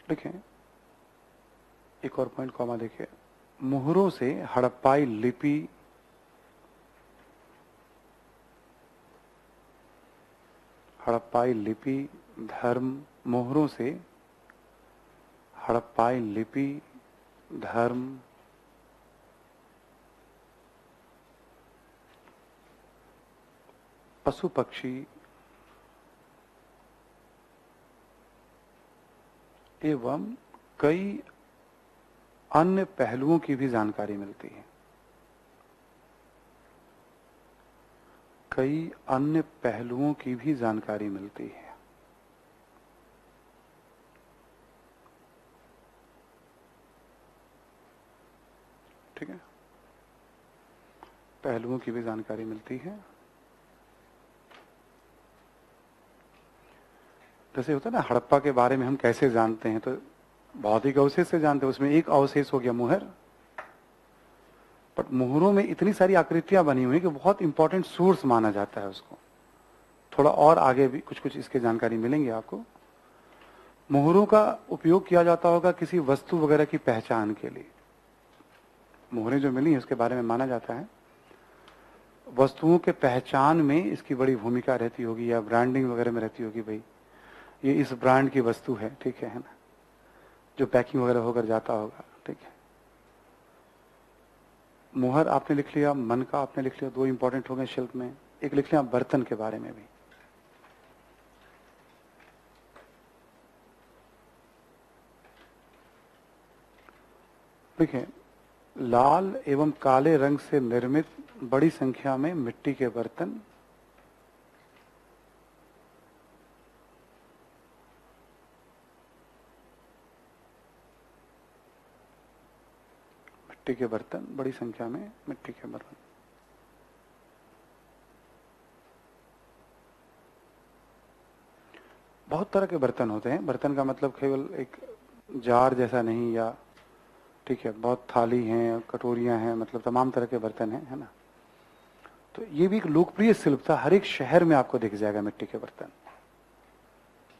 लिखें, एक और पॉइंट कॉमा देखिए, मोहरों से हड़प्पाई लिपि, हड़प्पाई लिपि धर्म, मोहरों से हड़प्पाई लिपि धर्म, पशु पक्षी एवं कई अन्य पहलुओं की भी जानकारी मिलती है। कई अन्य पहलुओं की भी जानकारी मिलती है। ठीक है, पहलुओं की भी जानकारी मिलती है। जैसे होता है ना, हड़प्पा के बारे में हम कैसे जानते हैं, तो भौतिक अवशेष से जानते हैं। उसमें एक अवशेष हो गया मुहर, बट मुहरों में इतनी सारी आकृतियां बनी हुई कि बहुत इंपॉर्टेंट सोर्स माना जाता है उसको। थोड़ा और आगे भी कुछ कुछ इसके जानकारी मिलेंगे आपको। मुहरों का उपयोग किया जाता होगा किसी वस्तु वगैरह की पहचान के लिए। मुहरें जो मिली है उसके बारे में माना जाता है वस्तुओं के पहचान में इसकी बड़ी भूमिका रहती होगी, या ब्रांडिंग वगैरह में रहती होगी। भाई ये इस ब्रांड की वस्तु है, ठीक है ना, जो पैकिंग वगैरह होकर जाता होगा। ठीक है, मुहर आपने लिख लिया, मन का आपने लिख लिया, दो इंपॉर्टेंट हो गए शिल्प में। एक लिख लिया बर्तन के बारे में भी। देखिए, लाल एवं काले रंग से निर्मित बड़ी संख्या में मिट्टी के बर्तन, मिट्टी के बर्तन, बड़ी संख्या में मिट्टी के बर्तन। बहुत तरह के बर्तन होते हैं। बर्तन का मतलब केवल एक जार जैसा नहीं, या ठीक है, बहुत थाली हैं, कटोरियां हैं, मतलब तमाम तरह के बर्तन हैं, है ना। तो ये भी एक लोकप्रिय शिल्प था। हर एक शहर में आपको दिख जाएगा मिट्टी के बर्तन।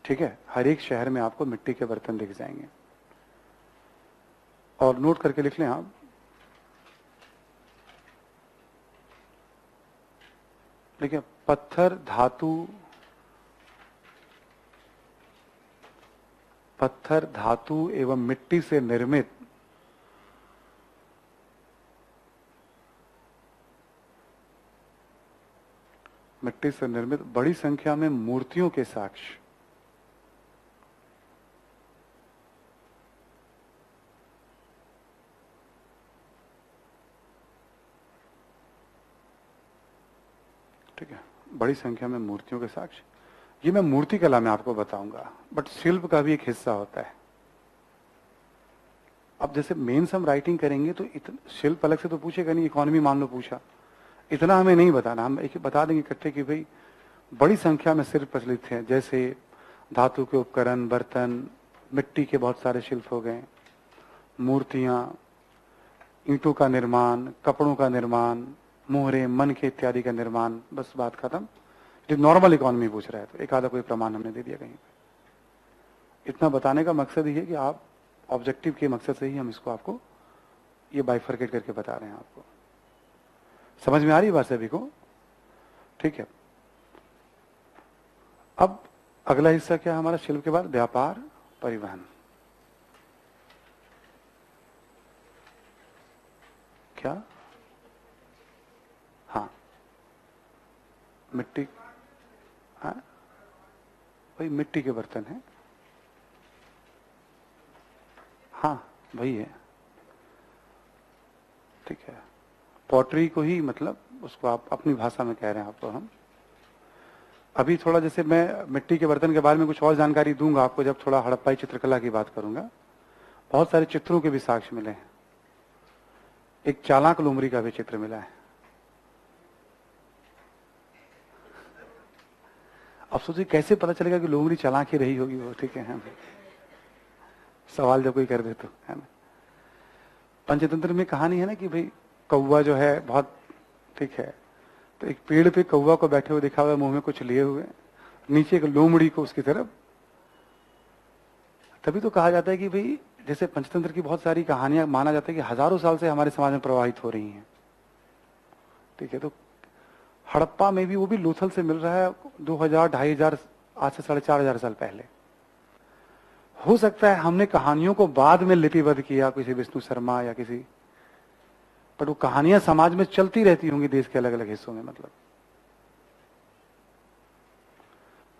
ठीक है, हर एक शहर में आपको मिट्टी के बर्तन दिख जाएंगे। और नोट करके लिख लें आप, देखिए, पत्थर धातु, पत्थर धातु एवं मिट्टी से निर्मित बड़ी संख्या में मूर्तियों के साक्ष्य, ठीक है, बड़ी संख्या में मूर्तियों के साक्ष्य। ये मैं मूर्ति कला में आपको बताऊंगा, बट शिल्प का भी एक हिस्सा होता है। अब जैसे मेंस हम राइटिंग करेंगे तो शिल्प अलग से तो पूछेगा नहीं, इकोनॉमी मान लो पूछा, इतना हमें नहीं बताना, हम एक बता देंगे इकट्ठे कि भाई बड़ी संख्या में शिल्प प्रचलित हैं, जैसे धातु के उपकरण, बर्तन, मिट्टी के बहुत सारे शिल्प हो गए, मूर्तियां, ईंटों का निर्माण, कपड़ों का निर्माण, मोहरे, मन के इत्यादि का निर्माण, बस बात खत्म। जो नॉर्मल इकोनॉमी पूछ रहा है तो एक आधा कोई प्रमाण हमने दे दिया कहीं पे। इतना बताने का मकसद ये है कि आप ऑब्जेक्टिव के मकसद से ही हम इसको आपको ये बाइफरकेट करके बता रहे हैं। आपको समझ में आ रही है बात सभी को? ठीक है। अब अगला हिस्सा क्या है हमारा शिल्प के बाद? व्यापार परिवहन। क्या? हाँ, मिट्टी, हाँ वही मिट्टी के बर्तन है, हाँ वही है, ठीक है। पॉटरी को ही मतलब उसको आप अपनी भाषा में कह रहे हैं आपको हम। अभी थोड़ा जैसे मैं मिट्टी के बर्तन के बारे में कुछ और जानकारी दूंगा आपको जब थोड़ा हड़प्पाई चित्रकला की बात करूंगा। बहुत सारे चित्रों के भी साक्ष्य मिले हैं। एक चालाक लोमड़ी का भी चित्र मिला है। अब सोचिए कैसे पता चलेगा कि लोमड़ी चालाक ही रही होगी वो, ठीक है। सवाल जब कोई कर दे तो, है ना। पंचतंत्र में कहानी है ना कि भाई कौवा जो है बहुत, ठीक है, तो एक पेड़ पे कौवा को बैठे हुए दिखा हुआ, मुंह में कुछ लिए हुए, नीचे एक लोमड़ी को उसकी तरफ। तभी तो कहा जाता है कि भाई जैसे पंचतंत्र की बहुत सारी कहानियां माना जाता है कि हजारों साल से हमारे समाज में प्रवाहित हो रही हैं, ठीक है। तो हड़प्पा में भी वो भी लोथल से मिल रहा है 2000 2500 आज से 4500 साल पहले। हो सकता है हमने कहानियों को बाद में लिपिबद्ध किया किसी विष्णु शर्मा या किसी, पर वो कहानियां समाज में चलती रहती होंगी देश के अलग अलग हिस्सों में। मतलब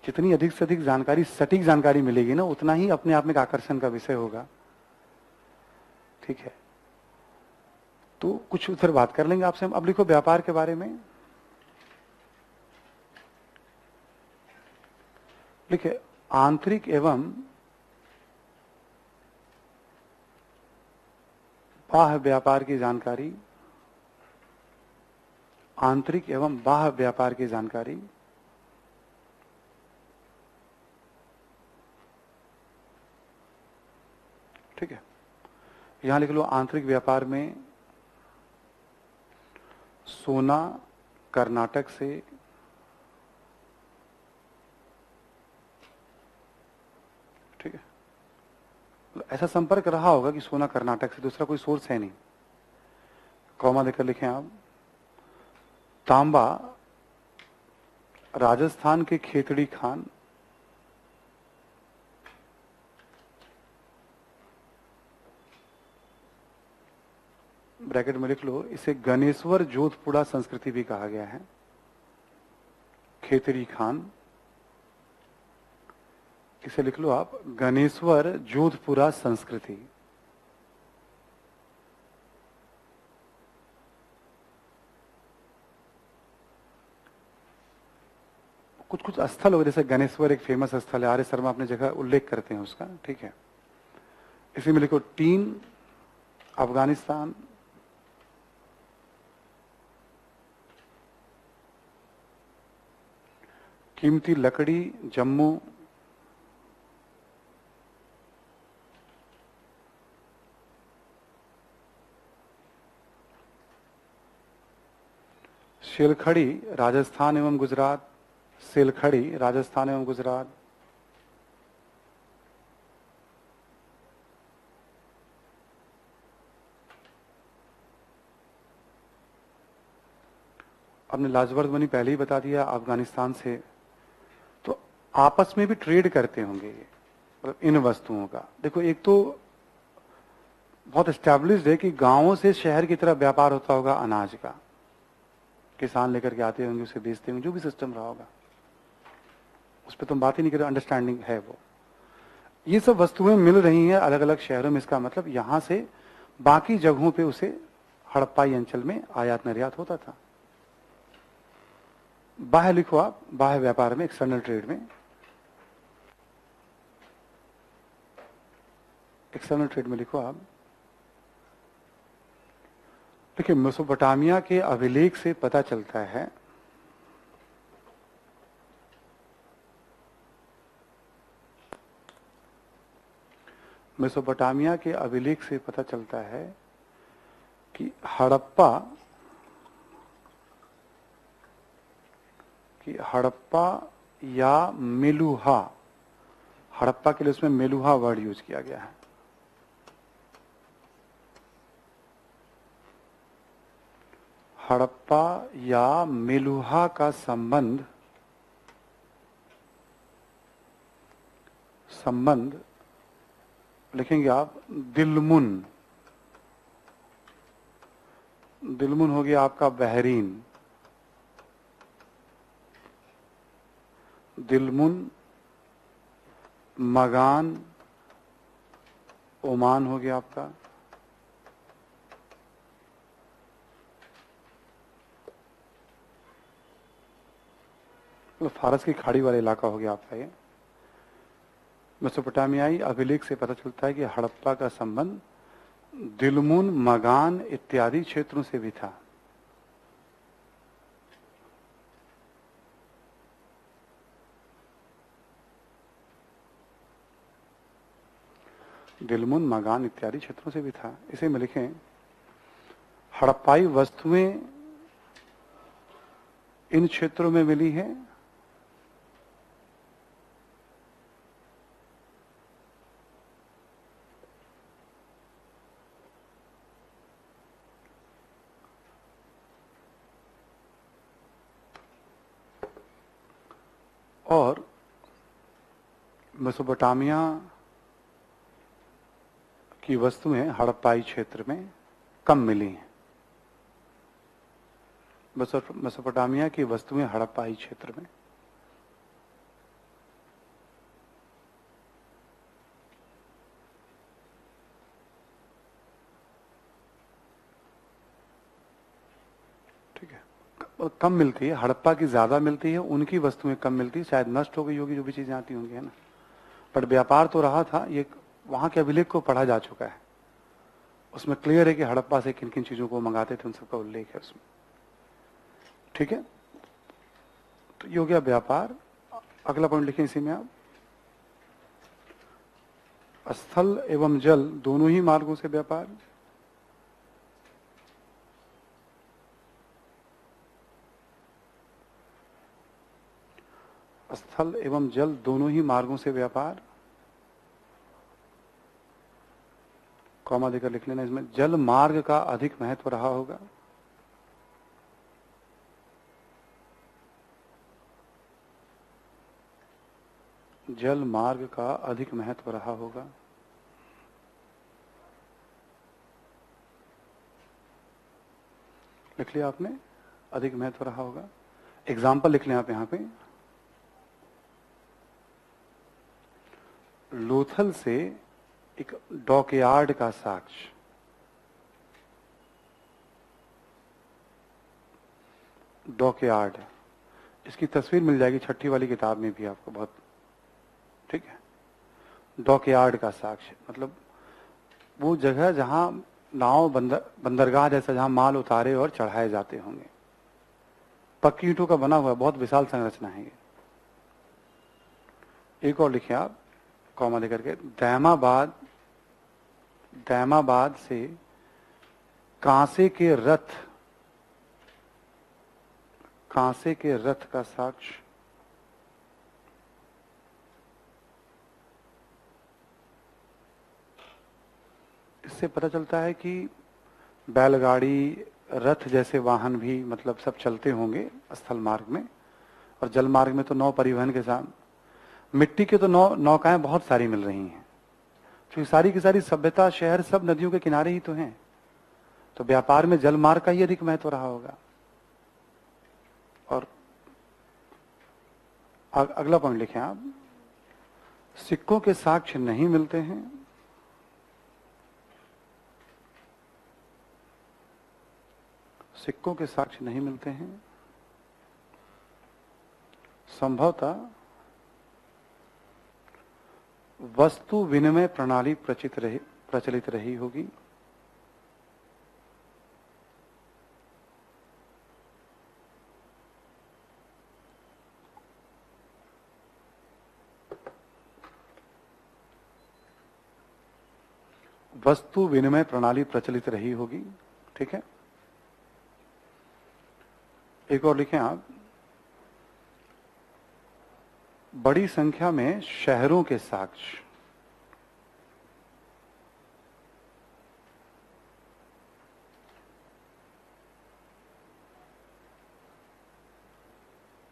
जितनी अधिक से अधिक जानकारी, सटीक जानकारी मिलेगी ना, उतना ही अपने आप में एक आकर्षण का विषय होगा, ठीक है। तो कुछ फिर बात कर लेंगे आपसे हम। अब लिखो व्यापार के बारे में, लिखे आंतरिक एवं बाह्य व्यापार की जानकारी, आंतरिक एवं बाह्य व्यापार की जानकारी, ठीक है। यहां लिख लो आंतरिक व्यापार में सोना कर्नाटक से ठीक है, ऐसा संपर्क रहा होगा कि सोना कर्नाटक से, दूसरा कोई सोर्स है नहीं। कॉमा देकर लिखें आप। तांबा राजस्थान के खेतड़ी खान, ब्रैकेट में लिख लो, इसे गणेश्वर जोधपुरा संस्कृति भी कहा गया है। खेतड़ी खान, इसे लिख लो आप गणेश्वर जोधपुरा संस्कृति। कुछ कुछ स्थल हो, जैसे गणेश्वर एक फेमस स्थल है, आर्य शर्मा अपने जगह उल्लेख करते हैं उसका, ठीक है। इसी में लिखो टीन अफगानिस्तान, कीमती लकड़ी जम्मू, सिलखड़ी राजस्थान एवं गुजरात, सिलखड़ी राजस्थान एवं गुजरात, आपने लाजवर्द मनी पहले ही बता दिया, अफगानिस्तान से। तो आपस में भी ट्रेड करते होंगे ये, मतलब इन वस्तुओं का। देखो एक तो बहुत एस्टैब्लिश्ड है कि गांवों से शहर की तरफ व्यापार होता होगा अनाज का, किसान लेकर के आते होंगे, उसे बेचते होंगे, जो भी सिस्टम रहा होगा, उस पर तुम बात ही नहीं करो, अंडरस्टैंडिंग है वो। ये सब वस्तुएं मिल रही हैं अलग अलग शहरों में, इसका मतलब यहां से बाकी जगहों पे उसे हड़प्पाई अंचल में आयात निर्यात होता था। बाह्य लिखो आप, बाह्य व्यापार में, एक्सटर्नल ट्रेड में, एक्सटर्नल ट्रेड में लिखो आप देखिए, मेसोपोटामिया के अभिलेख से पता चलता है मेसोपोटामिया के अभिलेख से पता चलता है कि हड़प्पा या मेलुहा, हड़प्पा के लिए उसमें मेलुहा वर्ड यूज किया गया है। हड़प्पा या मेलुहा का संबंध लिखेंगे आप दिलमुन। दिलमुन हो गया आपका बहरीन, दिलमुन, मगान, ओमान हो गया आपका, फारस की खाड़ी वाला इलाका हो गया आपका ये। मेसोपोटामियाई अभिलेख से पता चलता है कि हड़प्पा का संबंध दिलमुन, मगान इत्यादि क्षेत्रों से भी था। दिलमुन, मगान इत्यादि क्षेत्रों से भी था। इसे में लिखें हड़प्पाई वस्तुएं इन क्षेत्रों में मिली हैं और मेसोपोटामिया की वस्तुएं हड़प्पाई क्षेत्र में कम मिली हैं। मेसोपोटामिया की वस्तुएं हड़प्पाई क्षेत्र में कम मिलती है, हड़प्पा की ज्यादा मिलती है, उनकी वस्तुएं कम मिलती है। शायद नष्ट हो गई होगी जो भी चीजें आती होंगी, है ना। पर व्यापार तो रहा था। ये वहां के अभिलेख को पढ़ा जा चुका है, उसमें क्लियर है कि हड़प्पा से किन किन चीजों को मंगाते थे, उन सबका उल्लेख है उसमें। ठीक है, तो ये हो गया व्यापार। अगला पॉइंट लिखें इसी में आप, स्थल एवं जल दोनों ही मार्गों से व्यापार। स्थल एवं जल दोनों ही मार्गों से व्यापार, कॉमा देकर लिख लेना इसमें। जल मार्ग का अधिक महत्व रहा होगा। जल मार्ग का अधिक महत्व रहा होगा। लिख लिया आपने, अधिक महत्व रहा होगा। एग्जाम्पल लिख लें आप यहां पे। लोथल से एक डॉकयार्ड का साक्ष्य, डॉकयार्ड, इसकी तस्वीर मिल जाएगी छठी वाली किताब में भी आपको, बहुत ठीक है। डॉकयार्ड का साक्ष्य मतलब वो जगह जहां नाव, बंदरगाह जैसा, जहां माल उतारे और चढ़ाए जाते होंगे। पक्की ईंटों का बना हुआ बहुत विशाल संरचना है ये। एक और लिखे आप कॉमा देकर के, दैमाबाद से कांसे के रथ का साक्ष्य। इससे पता चलता है कि बैलगाड़ी, रथ जैसे वाहन भी मतलब सब चलते होंगे स्थल मार्ग में। और जल मार्ग में तो नौ परिवहन के साथ मिट्टी के तो नौकाएं बहुत सारी मिल रही हैं, क्योंकि सारी की सारी सभ्यता, शहर सब नदियों के किनारे ही तो हैं। तो व्यापार में जल मार्ग का ही अधिक महत्व रहा होगा। और अगला पॉइंट लिखें आप, सिक्कों के साक्ष्य नहीं मिलते हैं। सिक्कों के साक्ष्य नहीं मिलते हैं। संभवतः वस्तु विनिमय प्रणाली प्रचलित रही होगी। वस्तु विनिमय प्रणाली प्रचलित रही होगी। ठीक है, एक और लिखें आप, बड़ी संख्या में शहरों के साक्ष्य,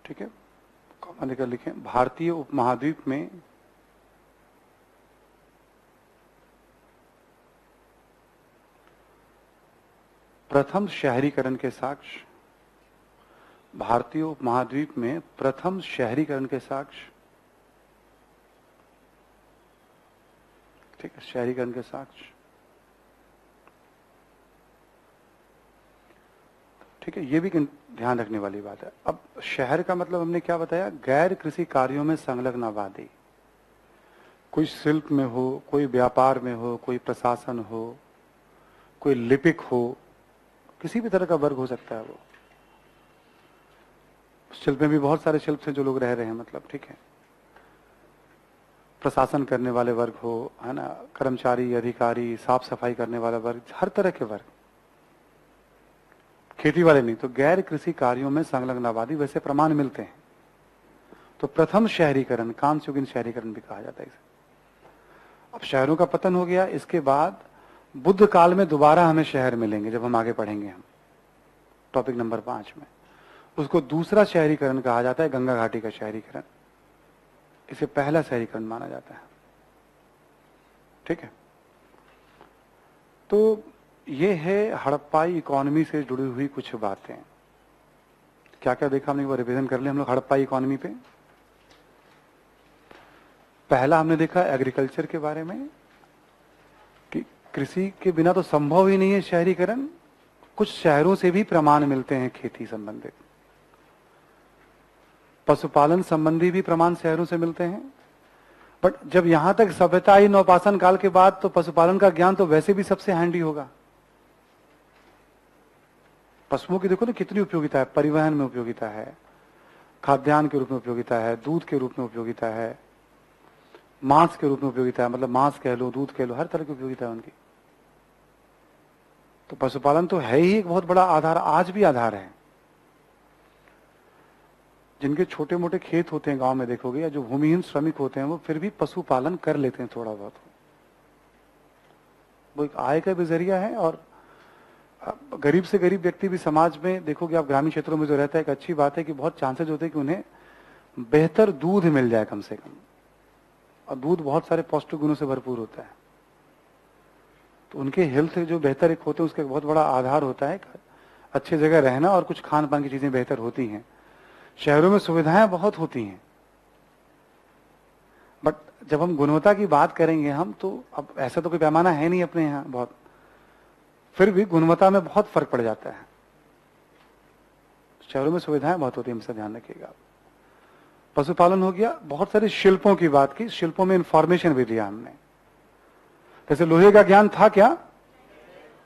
ठीक है, कॉमा लेकर लिखें, भारतीय उपमहाद्वीप में प्रथम शहरीकरण के साक्ष्य, भारतीय उपमहाद्वीप में प्रथम शहरीकरण के साक्ष्य, ठीक है, शहरीकरण के साक्ष्य, ठीक है, ये भी ध्यान रखने वाली बात है। अब शहर का मतलब हमने क्या बताया, गैर कृषि कार्यों में संलग्न आबादी, कोई शिल्प में हो, कोई व्यापार में हो, कोई प्रशासन हो, कोई लिपिक हो, किसी भी तरह का वर्ग हो सकता है वो। शिल्प में भी बहुत सारे शिल्प से जो लोग रह रहे हैं, मतलब ठीक है, प्रशासन करने वाले वर्ग हो, है ना, कर्मचारी, अधिकारी, साफ सफाई करने वाला वर्ग, हर तरह के वर्ग, खेती वाले नहीं। तो गैर कृषि कार्यों में संलग्न आबादी, वैसे प्रमाण मिलते हैं। तो प्रथम शहरीकरण, कांस्युगीन शहरीकरण भी कहा जाता है इसे। अब शहरों का पतन हो गया, इसके बाद बुद्ध काल में दोबारा हमें शहर मिलेंगे, जब हम आगे पढ़ेंगे हम टॉपिक नंबर 5 में। उसको दूसरा शहरीकरण कहा जाता है, गंगा घाटी का शहरीकरण। इसे पहला शहरीकरण माना जाता है। ठीक है, तो ये है हड़प्पाई इकोनॉमी से जुड़ी हुई कुछ बातें। क्या क्या देखा हमने, एक बार रिवीजन कर ले हम लोग हड़प्पाई इकोनॉमी पे। पहला हमने देखा एग्रीकल्चर के बारे में कि कृषि के बिना तो संभव ही नहीं है शहरीकरण। कुछ शहरों से भी प्रमाण मिलते हैं खेती संबंधित, पशुपालन संबंधी भी प्रमाण शहरों से मिलते हैं। बट जब यहां तक सभ्यता आई नवपाषाण काल के बाद, तो पशुपालन का ज्ञान तो वैसे भी सबसे हैंडी होगा। पशुओं की देखो ना कितनी उपयोगिता है, परिवहन में उपयोगिता है, खाद्यान्न के रूप में उपयोगिता है, दूध के रूप में उपयोगिता है, मांस के रूप में उपयोगिता है, मतलब मांस कह लो, दूध कह लो, हर तरह की उपयोगिता है उनकी। तो पशुपालन तो है ही एक बहुत बड़ा आधार, आज भी आधार है। जिनके छोटे मोटे खेत होते हैं गांव में देखोगे, या जो भूमिहीन श्रमिक होते हैं, वो फिर भी पशुपालन कर लेते हैं थोड़ा बहुत। वो एक आय का भी जरिया है। और गरीब से गरीब व्यक्ति भी समाज में देखोगे आप, ग्रामीण क्षेत्रों में जो रहता है, एक अच्छी बात है कि बहुत चांसेस होते हैं कि उन्हें बेहतर दूध मिल जाए कम से कम। और दूध बहुत सारे पौष्टिक गुणों से भरपूर होता है, तो उनके हेल्थ जो बेहतर एक होते हैं, उसका एक बहुत बड़ा आधार होता है अच्छे जगह रहना, और कुछ खान पान की चीजें बेहतर होती हैं। शहरों में सुविधाएं बहुत होती हैं, बट जब हम गुणवत्ता की बात करेंगे हम, तो अब ऐसा तो कोई पैमाना है नहीं अपने यहाँ बहुत, फिर भी गुणवत्ता में बहुत फर्क पड़ जाता है। शहरों में सुविधाएं बहुत होती है, हमेशा ध्यान रखिएगा। पशुपालन हो गया, बहुत सारे शिल्पों की बात की, शिल्पों में इंफॉर्मेशन भी दिया हमने। जैसे लोहे का ज्ञान था क्या?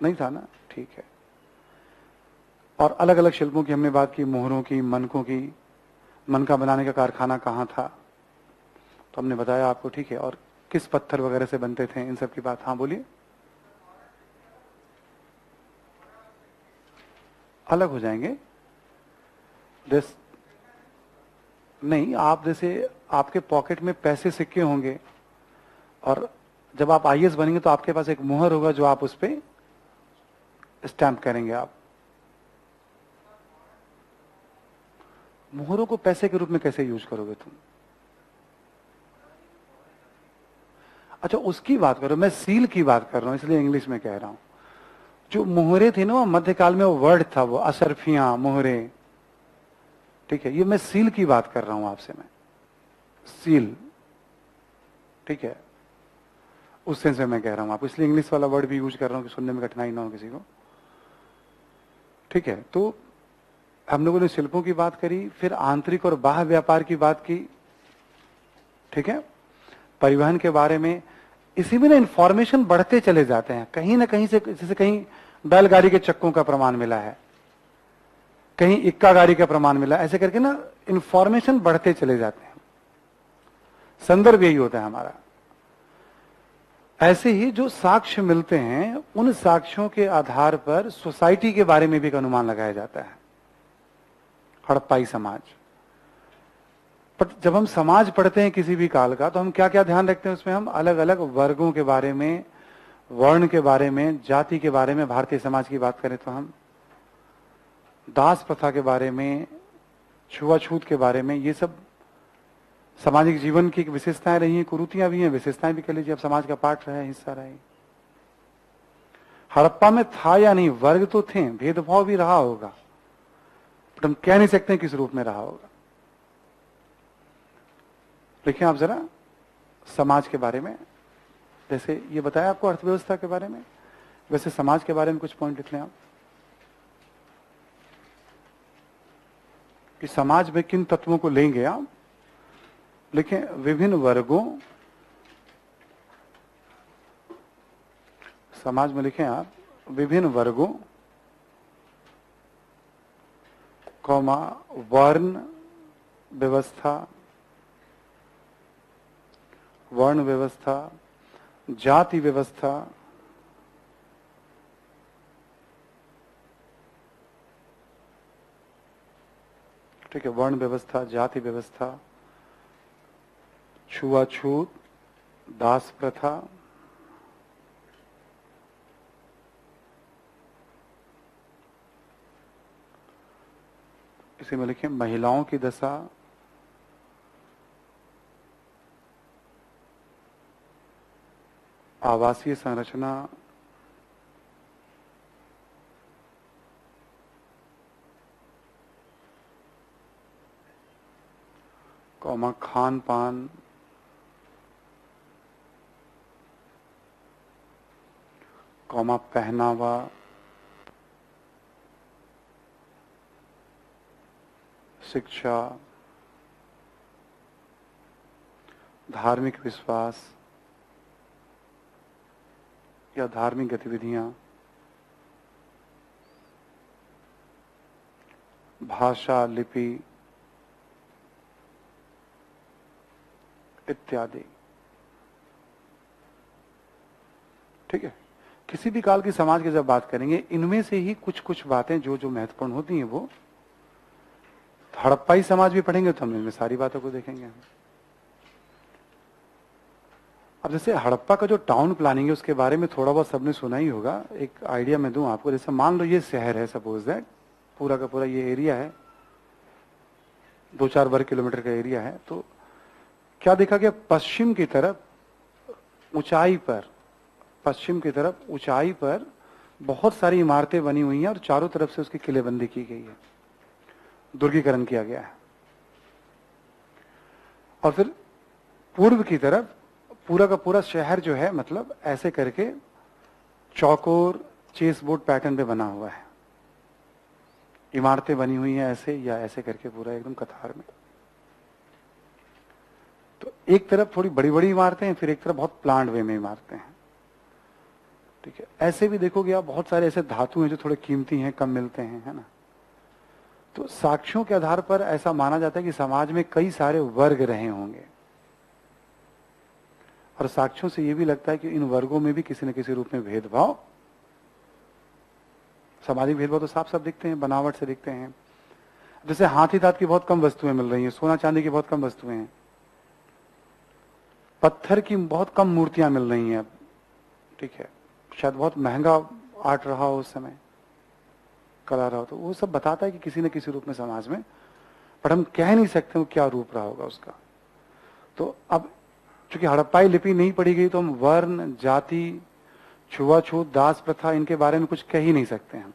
नहीं था ना, ठीक है। और अलग अलग शिल्पों की हमने बात की, मोहरों की, मनकों की। मनका बनाने का कारखाना कहाँ था, तो हमने बताया आपको, ठीक है। और किस पत्थर वगैरह से बनते थे, इन सब की बात। हाँ बोलिए। अलग हो जाएंगे नहीं, आप जैसे आपके पॉकेट में पैसे सिक्के होंगे, और जब आप आईएएस बनेंगे तो आपके पास एक मुहर होगा जो आप उस पर स्टैंप करेंगे। आप मुहरों को पैसे के रूप में कैसे यूज करोगे तुम? अच्छा, उसकी बात करो, मैं सील की बात कर रहा हूं, इसलिए इंग्लिश में कह रहा हूं। जो मुहरे थे ना, मध्यकाल में वो वर्ड था, वो असरफियां, मुहरे, ठीक है। ये मैं सील की बात कर रहा हूं आपसे, मैं सील, ठीक है, उस सेंस में मैं कह रहा हूं आपको, इसलिए इंग्लिश वाला वर्ड भी यूज कर रहा हूं कि सुनने में कठिनाई ना हो किसी को, ठीक है। तो हम लोगों ने शिल्पों की बात करी, फिर आंतरिक और बाह्य व्यापार की बात की, ठीक है, परिवहन के बारे में। इसी में ना इंफॉर्मेशन बढ़ते चले जाते हैं, कहीं ना कहीं से, जैसे कहीं बैलगाड़ी के चक्कों का प्रमाण मिला है, कहीं इक्का गाड़ी का प्रमाण मिला, ऐसे करके ना इंफॉर्मेशन बढ़ते चले जाते हैं। संदर्भ यही होता है हमारा। ऐसे ही जो साक्ष्य मिलते हैं उन साक्ष्यों के आधार पर सोसाइटी के बारे में भी एक अनुमान लगाया जाता है। हड़प्पाई समाज, पर जब हम समाज पढ़ते हैं किसी भी काल का, तो हम क्या क्या ध्यान रखते हैं उसमें? हम अलग अलग वर्गों के बारे में, वर्ण के बारे में, जाति के बारे में, भारतीय समाज की बात करें तो हम दास प्रथा के बारे में, छुआछूत के बारे में, ये सब सामाजिक जीवन की विशेषताएं रही हैं, कुरीतियां भी हैं, विशेषताएं भी कह लीजिए, अब समाज का पार्ट रहा है, हिस्सा रहे। हड़प्पा में था या नहीं, वर्ग तो थे, भेदभाव भी रहा होगा, बट हम कह नहीं सकते किस रूप में रहा होगा। देखिए आप जरा समाज के बारे में, जैसे ये बताया आपको अर्थव्यवस्था के बारे में, वैसे समाज के बारे में कुछ पॉइंट लिख लें आप कि समाज में किन तत्वों को लेंगे आप। लिखें विभिन्न वर्गों, समाज में लिखें आप विभिन्न वर्गों, कौमा वर्ण व्यवस्था, वर्ण व्यवस्था, जाति व्यवस्था, ठीक है, वर्ण व्यवस्था, जाति व्यवस्था, छुआछूत, दास प्रथा, इसी में लिखें महिलाओं की दशा, आवासीय संरचना, कौमा खान पान, कौमा पहनावा, शिक्षा, धार्मिक विश्वास या धार्मिक गतिविधियां, भाषा, लिपि इत्यादि। ठीक है, किसी भी काल की समाज की जब बात करेंगे, इनमें से ही कुछ कुछ बातें जो जो महत्वपूर्ण होती हैं वो, हड़प्पाई समाज भी पढ़ेंगे तो हम इनमें सारी बातों को देखेंगे। अब जैसे हड़प्पा का जो टाउन प्लानिंग है उसके बारे में थोड़ा बहुत सबने सुना ही होगा। एक आइडिया मैं दूं आपको, जैसे मान लो ये शहर है, सपोज दैट पूरा का पूरा ये एरिया है, 2-4 वर्ग किलोमीटर का एरिया है, तो क्या देखा गया, पश्चिम की तरफ ऊंचाई पर, पश्चिम की तरफ ऊंचाई पर बहुत सारी इमारतें बनी हुई हैं और चारों तरफ से उसकी किलेबंदी की गई है, दुर्गीकरण किया गया है। और फिर पूर्व की तरफ पूरा का पूरा शहर जो है, मतलब ऐसे करके चौकोर चेस बोर्ड पैटर्न पे बना हुआ है, इमारतें बनी हुई हैं ऐसे या ऐसे करके पूरा एकदम कतार में। तो एक तरफ थोड़ी बड़ी बड़ी इमारतें हैं, फिर एक तरफ बहुत प्लांट वे में इमारतें हैं। ठीक है, ऐसे भी देखोगे आप बहुत सारे ऐसे धातु हैं जो थोड़े कीमती हैं, कम मिलते हैं, है ना। तो साक्ष्यों के आधार पर ऐसा माना जाता है कि समाज में कई सारे वर्ग रहे होंगे, और साक्ष्यों से यह भी लगता है कि इन वर्गों में भी किसी न किसी रूप में भेदभाव, सामाजिक भेदभाव तो साफ साफ दिखते हैं, बनावट से दिखते हैं। जैसे हाथी दांत की बहुत कम वस्तुएं मिल रही हैं, सोना चांदी की बहुत कम वस्तुएं हैं, पत्थर की बहुत कम मूर्तियां मिल रही हैं अब। ठीक है, शायद बहुत महंगा आर्ट रहा हो उस समय, कला रहा हो, तो वो सब बताता है कि किसी न किसी रूप में समाज में, पर हम कह नहीं सकते वो क्या रूप रहा होगा उसका। तो अब चूंकि हड़प्पाई लिपि नहीं पढ़ी गई, तो हम वर्ण, जाति, छुआछूत, दास प्रथा, इनके बारे में कुछ कह ही नहीं सकते हैं।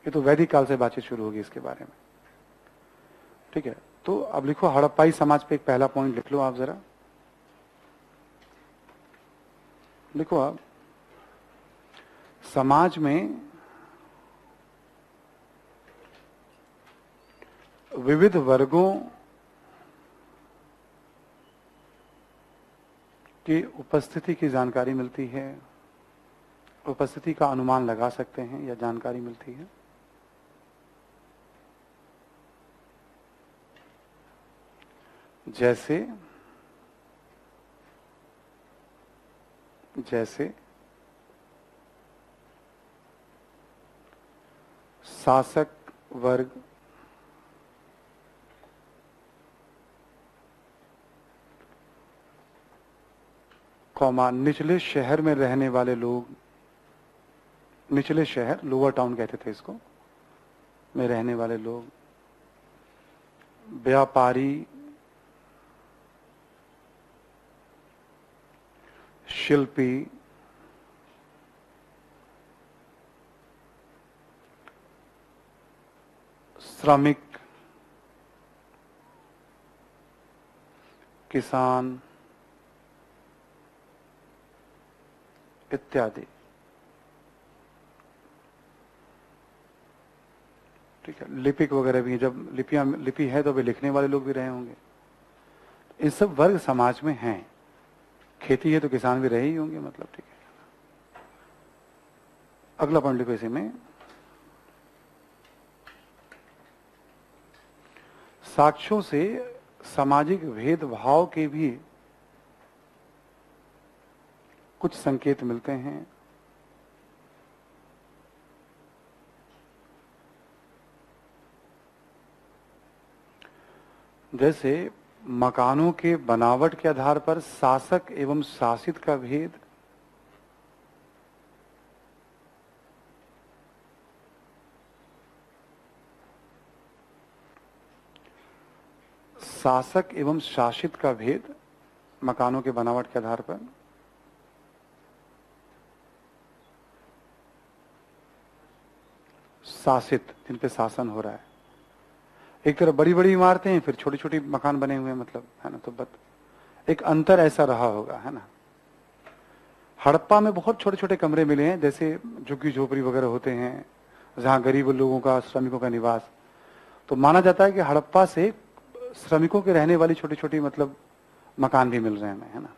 ये तो वैदिक काल से बातचीत शुरू होगी इसके बारे में। ठीक है, तो अब लिखो हड़प्पाई समाज पे एक पहला पॉइंट लिख लो आप जरा, लिखो आप, समाज में विविध वर्गों की उपस्थिति की जानकारी मिलती है, उपस्थिति का अनुमान लगा सकते हैं या जानकारी मिलती है। जैसे जैसे शासक वर्ग, कौमा निचले शहर में रहने वाले लोग, निचले शहर लोअर टाउन कहते थे इसको, में रहने वाले लोग, व्यापारी, शिल्पी, श्रमिक, किसान इत्यादि। ठीक है, लिपिक वगैरह भी, जब लिपि है तो वे लिखने वाले लोग भी रहे होंगे। इन सब वर्ग समाज में हैं। खेती है तो किसान भी रहे ही होंगे, मतलब। ठीक है, अगला पॉइंट लिखो इसी में। साक्ष्यों से सामाजिक भेदभाव के भी कुछ संकेत मिलते हैं। जैसे मकानों के बनावट के आधार पर शासक एवं शासित का भेद, शासक एवं शासित का भेद मकानों के बनावट के आधार पर। शासित, जिन पे शासन हो रहा है। एक तरफ बड़ी बड़ी इमारतें हैं, फिर छोटी छोटी मकान बने हुए हैं, मतलब, है ना। तो एक अंतर ऐसा रहा होगा, है ना। हड़प्पा में बहुत छोटे छोटे कमरे मिले हैं, जैसे झुग्गी झोपड़ी वगैरह होते हैं, जहां गरीब लोगों का, श्रमिकों का निवास। तो माना जाता है कि हड़प्पा से श्रमिकों के रहने वाली छोटी छोटी, मतलब, मकान भी मिल रहे हैं, है ना।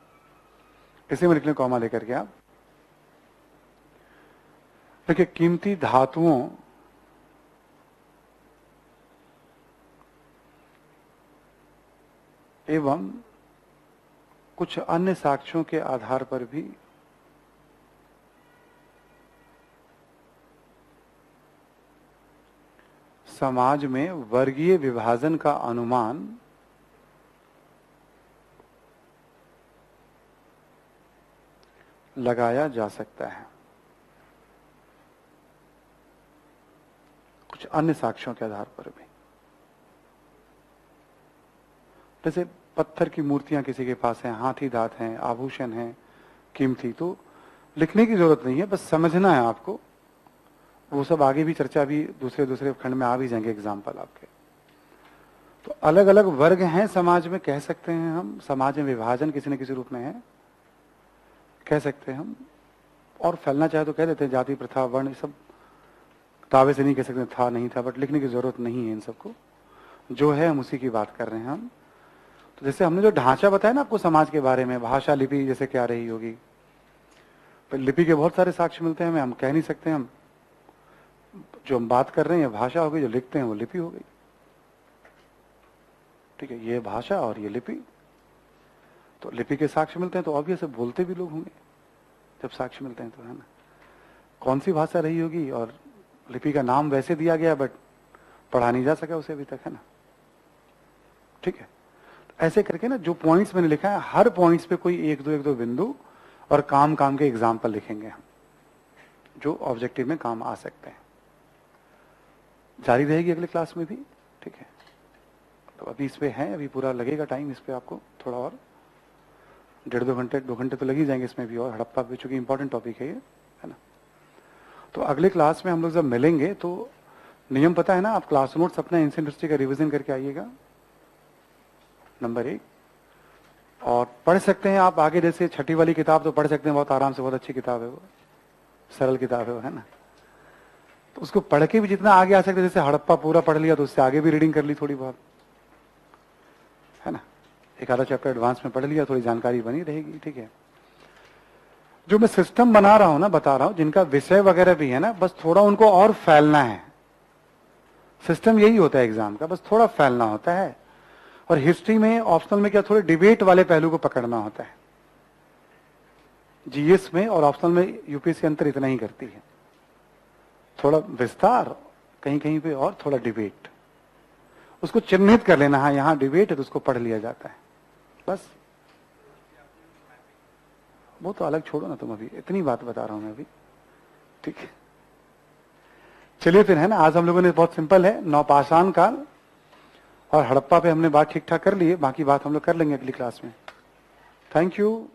इसी में लिख लें कॉमा लेकर के आप। देखिए, कीमती धातुओं एवं कुछ अन्य साक्ष्यों के आधार पर भी समाज में वर्गीय विभाजन का अनुमान लगाया जा सकता है, कुछ अन्य साक्ष्यों के आधार पर भी। जैसे पत्थर की मूर्तियां किसी के पास हैं, हाथी दांत हैं, आभूषण हैं कीमती, तो लिखने की जरूरत नहीं है, बस समझना है आपको। वो सब आगे भी चर्चा भी दूसरे खंड में आ भी जाएंगे एग्जाम्पल आपके। तो अलग अलग वर्ग हैं समाज में, कह सकते हैं हम। समाज में विभाजन किसी न किसी रूप में है, कह सकते हैं हम। और फैलना चाहे तो कह देते हैं जाति प्रथा वर्ण, सब दावे से नहीं कह सकते था नहीं था, बट लिखने की जरूरत नहीं है इन सबको। जो है हम उसी की बात कर रहे हैं हम। तो जैसे हमने जो ढांचा बताया ना आपको समाज के बारे में, भाषा लिपि जैसे क्या रही होगी, तो लिपि के बहुत सारे साक्ष्य मिलते हैं हमें। हम कह नहीं सकते, हम जो हम बात कर रहे हैं भाषा हो गई, जो लिखते हैं वो लिपि हो गई। ठीक है, ये भाषा और ये लिपि। तो लिपि के साक्ष्य मिलते हैं तो ऑब्वियस बोलते भी लोग होंगे जब साक्ष्य मिलते हैं, तो, है ना। कौन सी भाषा रही होगी, और लिपि का नाम वैसे दिया गया बट पढ़ा नहीं जा सका उसे अभी तक, है ना। ठीक है, ऐसे करके ना जो पॉइंट्स मैंने लिखा है, हर पॉइंट्स पे कोई एक दो बिंदु और काम के एग्जाम्पल लिखेंगे हम, जो ऑब्जेक्टिव में काम आ सकते हैं। जारी रहेगी अगले क्लास में भी। ठीक है, तो अभी इस पे है, अभी पूरा लगेगा टाइम इस पे आपको, थोड़ा और 1.5-2 घंटे तो लग ही जाएंगे इसमें भी। और हड़प्पा भी चूंकि इंपॉर्टेंट टॉपिक है ये, है ना। तो अगले क्लास में हम लोग जब मिलेंगे तो नियम पता है ना, आप क्लास नोट्स अपना एंशिएंट हिस्ट्री का रिवीजन करके आइएगा, नंबर 1। और पढ़ सकते हैं आप आगे, जैसे छठी वाली किताब तो पढ़ सकते हैं, बहुत आराम से, बहुत अच्छी किताब है वो, सरल किताब है वो, है ना। तो उसको पढ़ के भी जितना आगे आ सकते हैं, जैसे हड़प्पा पूरा पढ़ लिया तो उससे आगे भी रीडिंग कर ली थोड़ी बहुत, है ना। एक आधा चैप्टर एडवांस में पढ़ लिया, थोड़ी जानकारी बनी रहेगी। ठीक है, जो मैं सिस्टम बना रहा हूं ना, बता रहा हूं, जिनका विषय वगैरह भी है ना, बस थोड़ा उनको और फैलना है। सिस्टम यही होता है एग्जाम का, बस थोड़ा फैलना होता है। और हिस्ट्री में ऑप्शनल में क्या, थोड़े डिबेट वाले पहलू को पकड़ना होता है। जीएस में और ऑप्शनल में यूपीएससी अंतर इतना ही करती है, थोड़ा विस्तार कहीं कहीं पे और थोड़ा डिबेट, उसको चिन्हित कर लेना, हाँ यहां डिबेट है तो उसको पढ़ लिया जाता है बस। वो तो अलग छोड़ो ना तुम, अभी इतनी बात बता रहा हूं मैं अभी, ठीक है। चलिए फिर, है ना, आज हम लोगों ने बहुत सिंपल है, नौपाषाण काल और हड़प्पा पे हमने बात ठीक ठाक कर ली है, बाकी बात हम लोग कर लेंगे अगली क्लास में। Thank you.